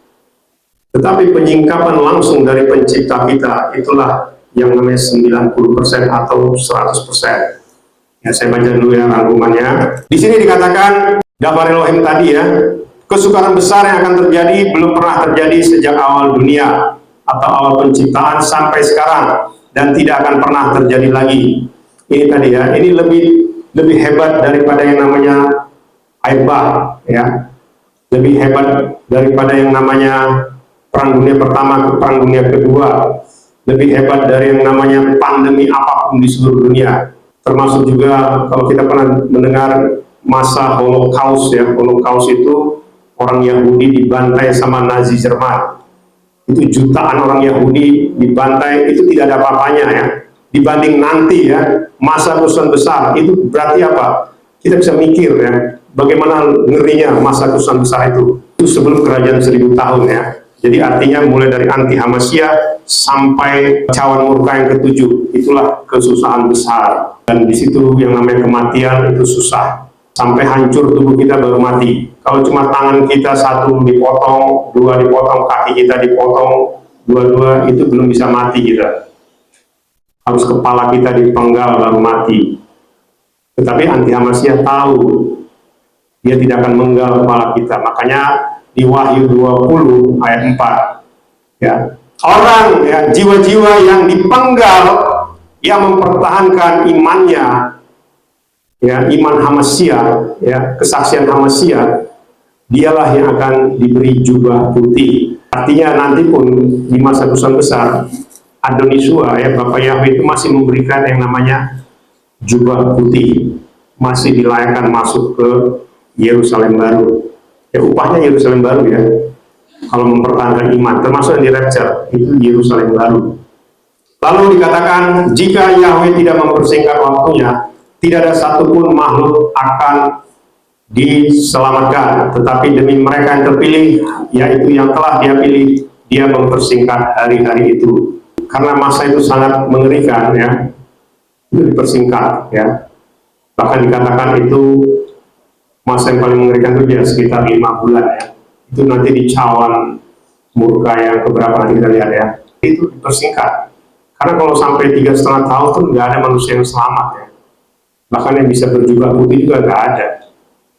Tetapi penyingkapan langsung dari pencipta kita, itulah yang namanya 90% atau 100%. Ya, saya baca dulu ya rangkumannya. Di sini dikatakan Dabar Elohim tadi ya, kesukaran besar yang akan terjadi belum pernah terjadi sejak awal dunia atau awal penciptaan sampai sekarang dan tidak akan pernah terjadi lagi. Ini tadi ya, ini lebih hebat daripada yang namanya air bah ya, lebih hebat daripada yang namanya Perang Dunia Pertama ke Perang Dunia Kedua. Lebih hebat dari yang namanya pandemi apapun di seluruh dunia. Termasuk juga kalau kita pernah mendengar masa Holocaust ya. Holocaust itu orang Yahudi dibantai sama Nazi Jerman. Itu jutaan orang Yahudi dibantai, itu tidak ada apa-apanya ya. Dibanding nanti ya, masa kerusuhan besar, itu berarti apa? Kita bisa mikir ya, bagaimana ngerinya masa kerusuhan besar itu. Itu sebelum kerajaan 1000 tahun ya. Jadi artinya mulai dari anti Hamasiyah sampai cawan murka yang ke-7, itulah kesusahan besar. Dan di situ yang namanya kematian itu susah. Sampai hancur tubuh kita baru mati. Kalau cuma tangan kita 1 dipotong, 2 dipotong, kaki kita dipotong, 2 itu belum bisa mati kita. Harus kepala kita dipenggal baru mati. Tetapi anti Hamasiyah tahu dia tidak akan menggal kepala kita. Makanya di Wahyu 20 ayat 4 ya, orang ya, jiwa-jiwa yang dipenggal yang mempertahankan imannya ya, iman Hamasiyah ya, kesaksian Hamasiyah, dialah yang akan diberi jubah putih. Artinya nanti pun di masa kesusahan besar Adonisua ya, Bapak Yahweh itu masih memberikan yang namanya jubah putih, masih dilayakkan masuk ke Yerusalem baru. Ya, upahnya Yerusalem baru ya, kalau mempertahankan iman, termasuk yang di rapture, itu Yerusalem baru. Lalu dikatakan, jika Yahweh tidak mempersingkat waktunya, tidak ada satupun makhluk akan diselamatkan, tetapi demi mereka yang terpilih, yaitu yang telah dia pilih, dia mempersingkat hari-hari itu. Karena masa itu sangat mengerikan ya, itu dipersingkat ya. Bahkan dikatakan itu masa yang paling mengerikan itu dia sekitar 5 bulan ya. Itu nanti di cawan murka yang keberapa nanti kita lihat ya. Itu dipersingkat. Karena kalau sampai 3,5 tahun tuh nggak ada manusia yang selamat ya. Bahkan yang bisa berjubah putih juga nggak ada.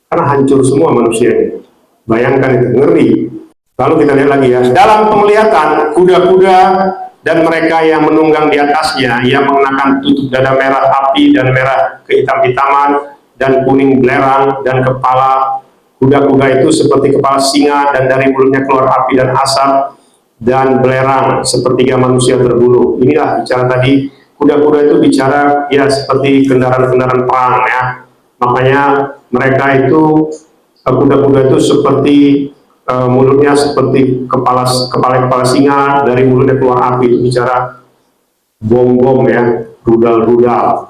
Karena hancur semua manusianya. Bayangkan itu, ngeri. Lalu kita lihat lagi ya. Dalam penglihatan, kuda-kuda dan mereka yang menunggang di atasnya, yang mengenakan tutup dada merah api dan merah kehitam-hitaman dan kuning belerang, dan kepala kuda-kuda itu seperti kepala singa, dan dari mulutnya keluar api dan asap dan belerang sepertiga manusia terbunuh. Inilah bicara tadi, kuda-kuda itu bicara ya seperti kendaraan-kendaraan perang ya. Makanya mereka itu kuda-kuda itu seperti mulutnya seperti kepala singa, dari mulutnya keluar api. Itu bicara bom-bom ya, rudal-rudal.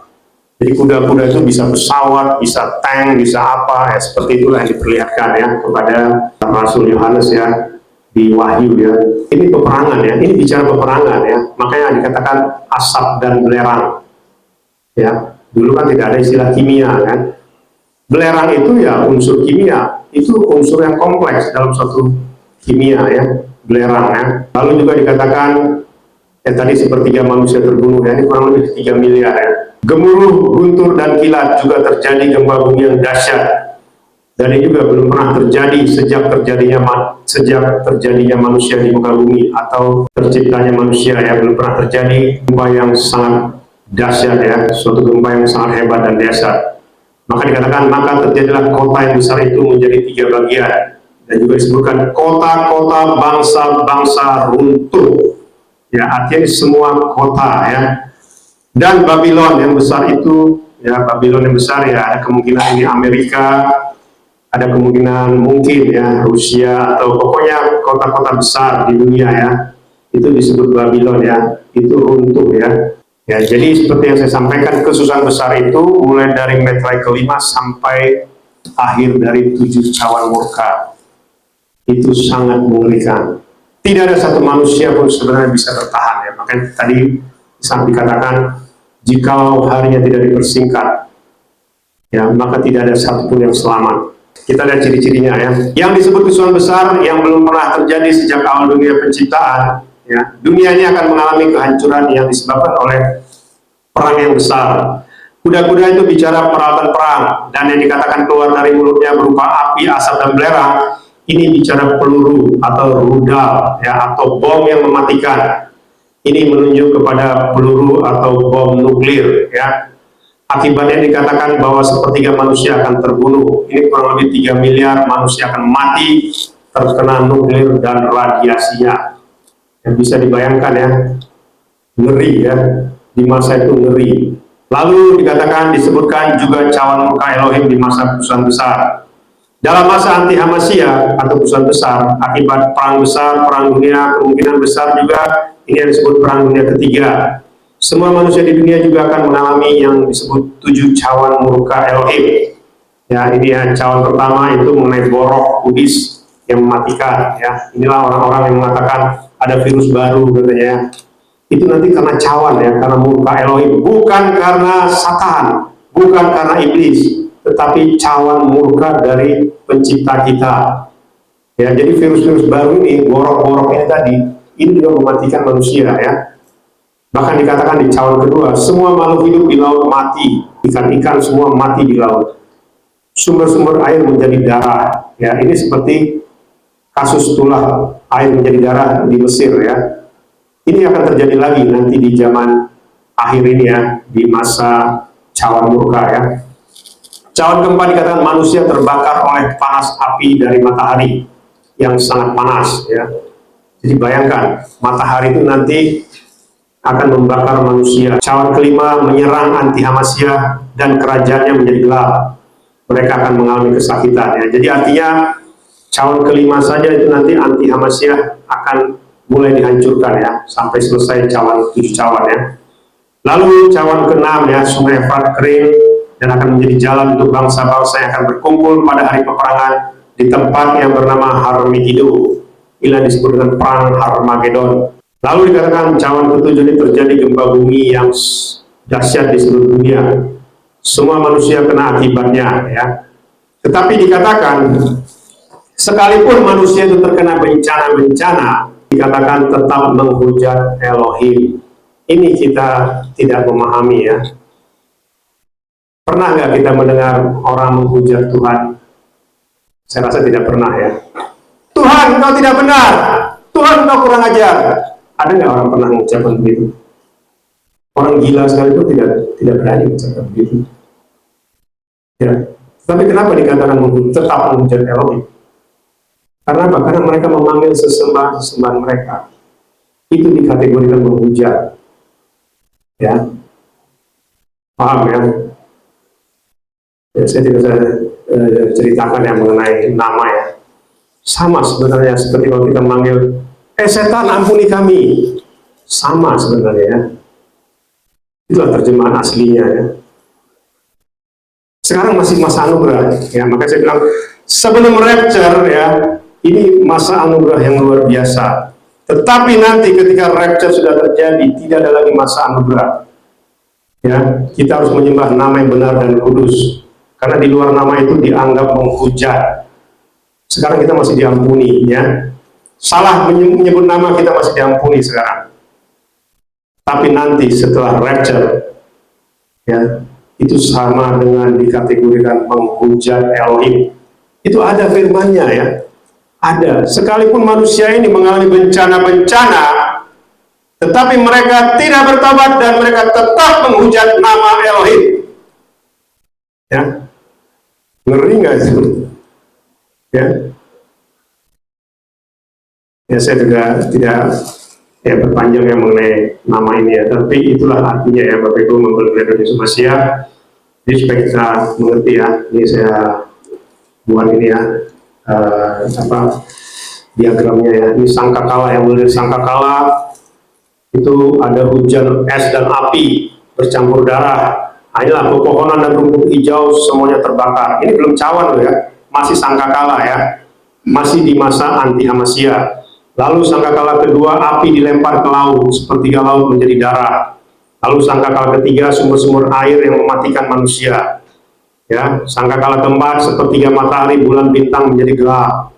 Jadi kuda-kuda itu bisa pesawat, bisa tank, bisa apa ya, seperti itulah yang diperlihatkan ya kepada Rasul Yohanes ya di Wahyu ya. Ini peperangan ya, ini bicara peperangan ya. Makanya dikatakan asap dan belerang ya. Dulu kan tidak ada istilah kimia kan. Belerang itu ya unsur kimia, itu unsur yang kompleks dalam suatu kimia ya, belerang ya. Lalu juga dikatakan ya tadi sepertiga manusia terbunuh ya, ini kurang lebih 3 miliar ya. Gemuruh, guntur dan kilat, juga terjadi gempa bumi yang dahsyat. Dan ini juga belum pernah terjadi sejak terjadinya manusia di muka bumi atau terciptanya manusia ya, belum pernah terjadi gempa yang sangat dahsyat ya, suatu gempa yang sangat hebat dan dahsyat. Maka dikatakan, maka terjadilah kota yang besar itu menjadi 3 bagian. Dan juga disebutkan kota-kota bangsa-bangsa runtuh. Ya, artinya semua kota ya. Dan Babylon yang besar itu, ya Babylon yang besar ya, ada kemungkinan ini Amerika, ada kemungkinan mungkin ya Rusia, atau pokoknya kota-kota besar di dunia ya. Itu disebut Babylon ya, itu runtuh ya. Ya, jadi seperti yang saya sampaikan, kesusahan besar itu mulai dari meterai kelima sampai akhir dari 7 cawan murka. Itu sangat mengerikan. Tidak ada satu manusia pun sebenarnya bisa bertahan ya. Makanya tadi sampai dikatakan, jikalau harinya tidak dipersingkat, ya maka tidak ada satupun yang selamat. Kita lihat ciri-cirinya ya. Yang disebut kesusahan besar yang belum pernah terjadi sejak awal dunia penciptaan. Ya, dunia ini akan mengalami kehancuran yang disebabkan oleh perang yang besar. Kuda-kuda itu bicara peralatan perang, dan yang dikatakan keluar dari mulutnya berupa api, asap, dan belerang, ini bicara peluru atau rudal, ya, atau bom yang mematikan. Ini menunjuk kepada peluru atau bom nuklir. Ya. Akibatnya dikatakan bahwa sepertiga manusia akan terbunuh. Ini kurang lebih 3 miliar manusia akan mati terkena nuklir dan radiasinya. Yang bisa dibayangkan ya, ngeri ya, di masa itu ngeri. Lalu dikatakan, disebutkan juga cawan murka Elohim di masa kesusahan besar. Dalam masa anti Hamasya atau kesusahan besar, akibat perang besar, perang dunia, kemungkinan besar juga, ini yang disebut perang dunia ketiga. Semua manusia di dunia juga akan mengalami yang disebut 7 cawan murka Elohim. Ya, ini ya, cawan pertama itu mengenai borok kudis yang mematikan. Ya, inilah orang-orang yang mengatakan ada virus baru katanya. Itu nanti karena cawan ya, karena murka Elohim, bukan karena Satan, bukan karena iblis, tetapi cawan murka dari pencipta kita. Ya, jadi virus-virus baru ini, borok-borok ini tadi, ini juga mematikan manusia ya. Bahkan dikatakan di cawan kedua, semua makhluk hidup di laut mati, ikan-ikan semua mati di laut. Sumber-sumber air menjadi darah. Ya, ini seperti kasus tulah air menjadi darah di Mesir ya. Ini akan terjadi lagi nanti di zaman akhir ini ya, di masa cawan murka ya. Cawan keempat dikatakan manusia terbakar oleh panas api dari matahari yang sangat panas ya. Jadi bayangkan, matahari itu nanti akan membakar manusia. Cawan kelima menyerang anti Hamasya dan kerajaannya menjadi gelap. Mereka akan mengalami kesakitan ya. Jadi artinya cawan kelima saja itu nanti anti Hamasya akan mulai dihancurkan ya, sampai selesai cawan 7 cawan ya. Lalu cawan ke-6 ya, sungai Efrat kering dan akan menjadi jalan untuk bangsa-bangsa yang akan berkumpul pada hari peperangan di tempat yang bernama Harmagedon. Inilah disebut dengan perang Harmagedon. Lalu dikatakan cawan ke-7 ini terjadi gempa bumi yang dahsyat di seluruh dunia. semua manusia kena akibatnya, ya. Tetapi dikatakan, sekalipun manusia itu terkena bencana-bencana, dikatakan tetap menghujat Elohim. Ini kita tidak memahami, ya. Pernah nggak kita mendengar orang menghujat Tuhan? Saya rasa tidak pernah, ya. Tuhan, kau tidak benar. Tuhan, kau kurang ajar. Ada nggak orang pernah mengucapkan begitu? Orang gila sekalipun tidak berani mengucapkan begitu. Ya. Tapi kenapa dikatakan tetap menghujat Elohim? Karena apa? Karena mereka memanggil sesembahan mereka. Itu dikategorikan menghujat. Ya. Paham, ya? Ya, saya tidak bisa ceritakan yang mengenai nama, ya. Sama sebenarnya seperti kalau kita manggil, setan ampuni kami. Sama sebenarnya, ya. Itulah terjemahan aslinya, ya. Sekarang masih masa anugerah, ya. Maka saya bilang sebelum rapture, ya, ini masa anugerah yang luar biasa. Tetapi nanti ketika rapture sudah terjadi, tidak ada lagi masa anugerah. Ya, kita harus menyembah nama yang benar dan kudus. Karena di luar nama itu dianggap menghujat. Sekarang kita masih diampuni, ya. Salah menyebut nama kita masih diampuni sekarang. Tapi nanti setelah rapture, ya, itu sama dengan dikategorikan menghujat Elohim. Itu ada firman-Nya, ya. Ada. Sekalipun manusia ini mengalami bencana-bencana, tetapi mereka tidak bertobat dan mereka tetap menghujat nama Elohim. Ya. Ngeri nggak itu? Ya. Ya, saya juga tidak berpanjang yang mengenai nama ini, ya, tapi itulah artinya, ya, Bapak Ibu mempelajari Yesus Mesih. Jadi supaya kita mengerti, ya, ini saya buat ini, ya, diagramnya, ya. Ini sangkakala, yang mulai sangkakala itu ada hujan es dan api bercampur darah. Inilah pepohonan dan rumput hijau semuanya terbakar. Ini belum cawan, loh, ya, masih sangkakala, ya, masih di masa anti Hamasia. Lalu sangkakala kedua, api dilempar ke laut, sepertiga laut menjadi darah. Lalu sangkakala ketiga, sumber-sumber air yang mematikan manusia. Ya, sangkakala keempat, sepertiga matahari, bulan, bintang menjadi gelap.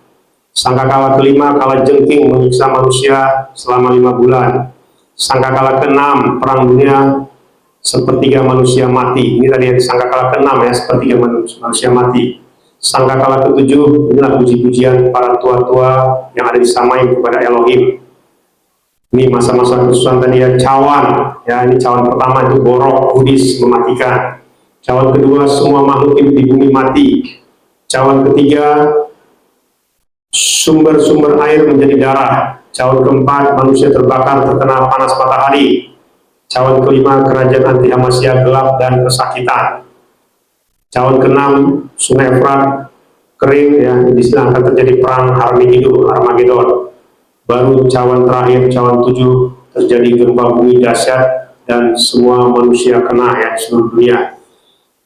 Sangkakala kelima, kala jengking menyiksa manusia selama 5 bulan. Sangkakala keenam, perang dunia, sepertiga manusia mati. Ini tadi yang sangkakala keenam, ya, sepertiga manusia mati. Sangkakala ketujuh, inilah puji-pujian para tua-tua yang ada di Samai kepada Elohim. Ini masa-masa kesusahan tadi, ya, cawan, ya, ini cawan pertama itu borok, kudis, mematikan. Cawan kedua, semua makhluk hidup di bumi mati. Cawan ketiga, sumber-sumber air menjadi darah. Cawan keempat, manusia terbakar terkena panas matahari. Cawan kelima, kerajaan anti Hamasia gelap dan kesakitan. Cawan keenam, sungai Efrat kering, ya, di sini akan terjadi perang Armageddon. Baru cawan terakhir, cawan 7, terjadi gempa bumi dahsyat dan semua manusia kena, ya, seluruh dunia.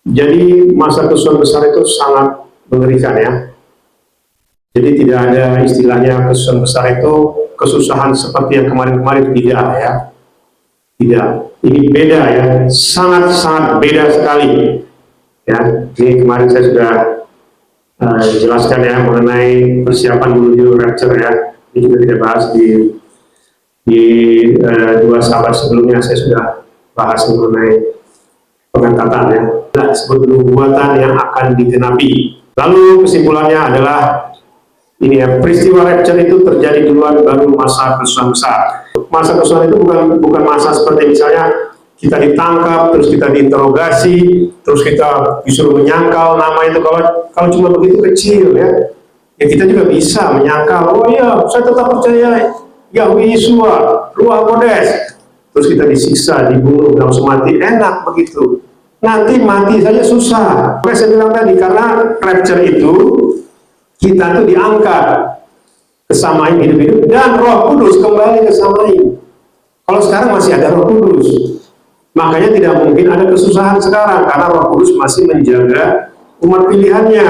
Jadi masa kesusahan besar itu sangat mengerikan, ya. Jadi tidak ada istilahnya kesusahan besar itu kesusahan seperti yang kemarin-kemarin, tidak, ya. Tidak. Ini beda, ya, sangat-sangat beda sekali. Ya, ini kemarin saya sudah jelaskan, ya, mengenai persiapan menuju rapture, ya. Ini juga tidak bahas di 2 sahabat sebelumnya, saya sudah bahas mengenai pengangkatan, ya. Nah, disebut nubuatan yang akan digenapi. Lalu kesimpulannya adalah ini, ya, peristiwa rapture itu terjadi duluan, baru masa kesusahan besar. Masa kesusahan itu bukan masa seperti misalnya kita ditangkap, terus kita diinterogasi, terus kita disuruh menyangkal nama itu. Kalau cuma begitu kecil, ya, ya kita juga bisa menyangkal. Oh iya, saya tetap percaya Yahweh Yeshua, Ruach Kodes. Terus kita disiksa, dibunuh, langsung mati, enak begitu. Nanti mati saja susah. Oke, saya bilang tadi, karena rapture itu kita tuh diangkat ke Samaim hidup-hidup dan Roh Kudus kembali ke Samaim. Kalau sekarang masih ada Roh Kudus, makanya tidak mungkin ada kesusahan sekarang, karena Roh Kudus masih menjaga umat pilihannya.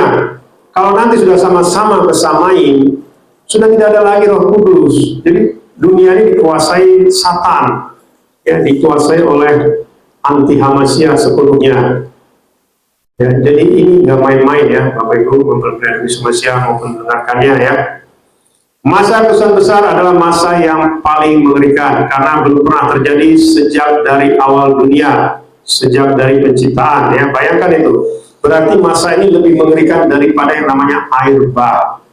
Kalau nanti sudah sama-sama ke Samaim, sudah tidak ada lagi Roh Kudus. Jadi dunia ini dikuasai Satan, ya, dikuasai oleh anti Hamasia sepenuhnya. Ya, jadi ini nggak main-main ya, Bapak Ibu mempelajari Indonesia maupun mendengarkannya ya. Masa kesan besar adalah masa yang paling mengerikan karena belum pernah terjadi sejak dari awal dunia, sejak dari penciptaan ya. Bayangkan itu. Berarti masa ini lebih mengerikan daripada yang namanya air bah.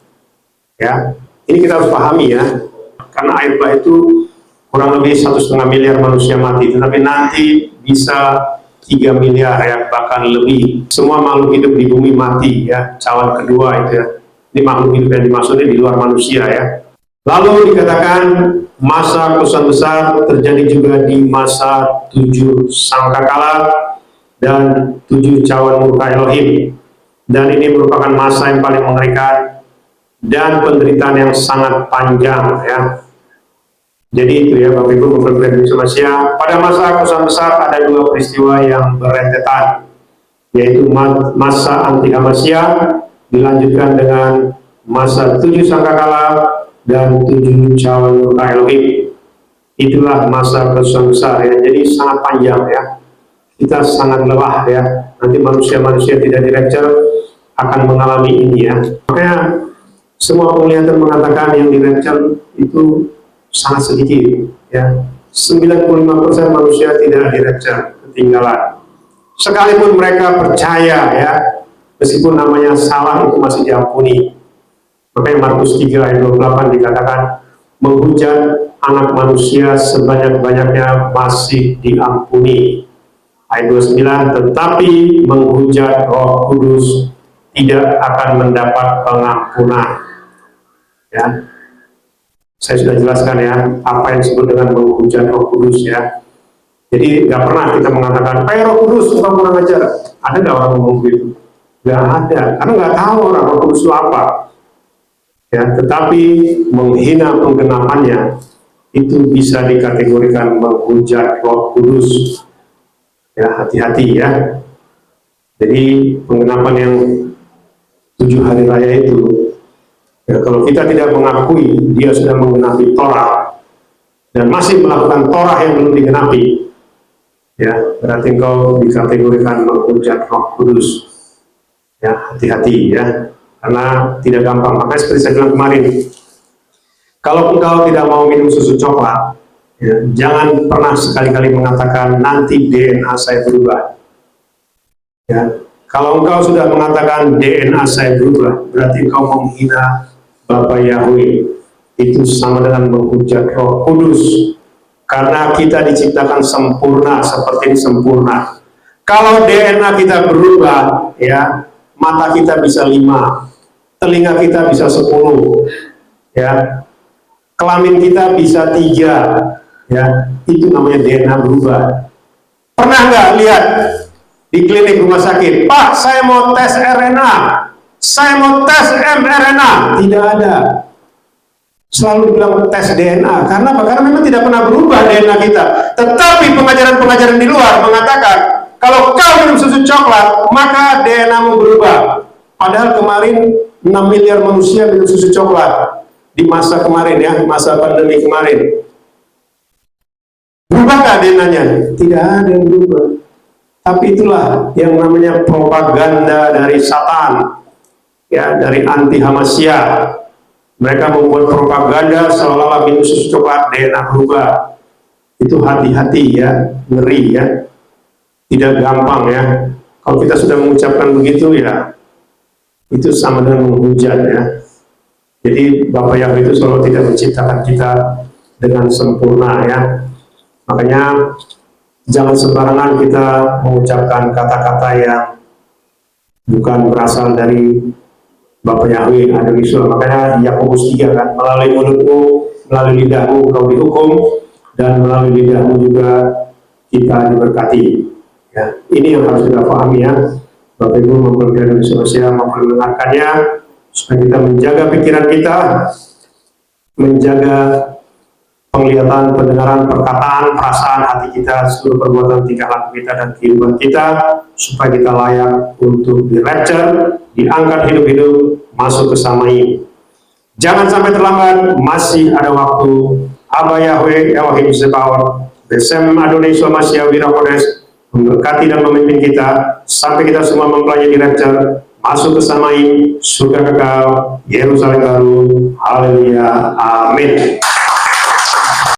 Ya, ini kita harus pahami ya. Karena air bah itu kurang lebih 1,5 miliar manusia mati, tetapi nanti bisa 3 miliar ya, bahkan lebih. Semua makhluk hidup di bumi mati ya, cawan kedua itu ya. Ini makhluk hidup yang dimaksudnya di luar manusia ya. Lalu dikatakan masa kesan besar terjadi juga di masa 7 sangkakala dan 7 cawan murka Elohim. Dan ini merupakan masa yang paling mengerikan dan penderitaan yang sangat panjang ya. Jadi itu ya Bapak Ibu mempelajari Indonesia. Pada masa kesan besar ada 2 peristiwa yang berentetan, yaitu masa anti Hamasya dilanjutkan dengan masa 7 sangkakala dan 7 cawan murka Elohim. Itulah masa kesan besar ya. Jadi sangat panjang ya. Kita sangat lelah ya. Nanti manusia-manusia tidak di-rapture akan mengalami ini ya. Makanya semua penglihatan mengatakan yang di-rapture itu sangat sedikit ya. 95% manusia tidak di-rapture, ketinggalan. Sekalipun mereka percaya ya, meskipun namanya salah itu masih diampuni. Makanya Markus 3 ayat 28 dikatakan menghujat anak manusia sebanyak-banyaknya masih diampuni. Ayat 29, tetapi menghujat Roh Kudus tidak akan mendapat pengampunan. Ya, saya sudah jelaskan ya apa yang disebut dengan menghujat Roh Kudus ya. Jadi nggak pernah kita mengatakan, Roh Kudus suka kurang ajar. Ada nggak orang ngomong begitu? Nggak ada, karena nggak tahu orang Roh Kudus itu apa. Ya, tetapi menghina penggenapannya itu bisa dikategorikan menghujat Roh Kudus. Ya, hati-hati ya. Jadi penggenapan yang 7 hari raya itu, ya, kalau kita tidak mengakui dia sudah menggenapi Torah dan masih melakukan Torah yang belum digenapi, ya berarti engkau dikategorikan menghujat Roh Kudus. Ya, hati-hati ya, karena tidak gampang. Makanya seperti saya bilang kemarin, kalau engkau tidak mau minum susu coklat, ya, jangan pernah sekali-kali mengatakan nanti DNA saya berubah. Ya, kalau engkau sudah mengatakan DNA saya berubah, berarti engkau menghina Bapa Yahweh. Itu sama dengan menghujat Roh Kudus. Karena kita diciptakan sempurna, seperti ini sempurna. Kalau DNA kita berubah, ya, mata kita bisa 5, telinga kita bisa 10, ya, kelamin kita bisa 3, ya, itu namanya DNA berubah. Pernah nggak lihat di klinik rumah sakit, Pak, saya mau tes RNA, saya mau tes mRNA? Tidak ada. Selalu bilang tes DNA. Karena apa? Karena memang tidak pernah berubah DNA kita. Tetapi pengajaran-pengajaran di luar mengatakan, kalau kau minum susu coklat, maka DNA-mu berubah. Padahal kemarin 6 miliar manusia minum susu coklat di masa kemarin ya, masa pandemi kemarin. Berubahkah DNA-nya? Tidak ada yang berubah. Tapi itulah yang namanya propaganda dari Satan, ya, dari anti Hamasya. Mereka membuat propaganda seolah-olah minum susu coklat DNA berubah. Itu hati-hati ya, ngeri ya. Tidak gampang ya. Kalau kita sudah mengucapkan begitu ya, itu sama dengan menghujat ya. Jadi Bapak Yahweh itu selalu tidak menciptakan kita dengan sempurna ya. Makanya jangan sembarangan kita mengucapkan kata-kata yang bukan berasal dari Bapak Yahweh ada di surga. Makanya di Yakobus 3 kan, melalui mulutmu, melalui lidahmu kau dihukum, dan melalui lidahmu juga kita diberkati. Ya, ini yang harus kita pahami ya. Bapak Ibu mempelajari Indonesia, memperdengarkannya, supaya kita menjaga pikiran kita, menjaga penglihatan, pendengaran, perkataan, perasaan hati kita, seluruh perbuatan, tingkah laku kita, dan kehidupan kita, supaya kita layak untuk di-rapture, diangkat hidup-hidup, masuk ke Samai. Jangan sampai terlambat, masih ada waktu. Aba Yahweh, Elohim Sebaot, Besem Adonai Masya Wirakodes, memberkati dan memimpin kita sampai kita semua mempelajari di rapture, masuk ke Samaim, surga kekal, Yerusalem baru. Haleluya, amin.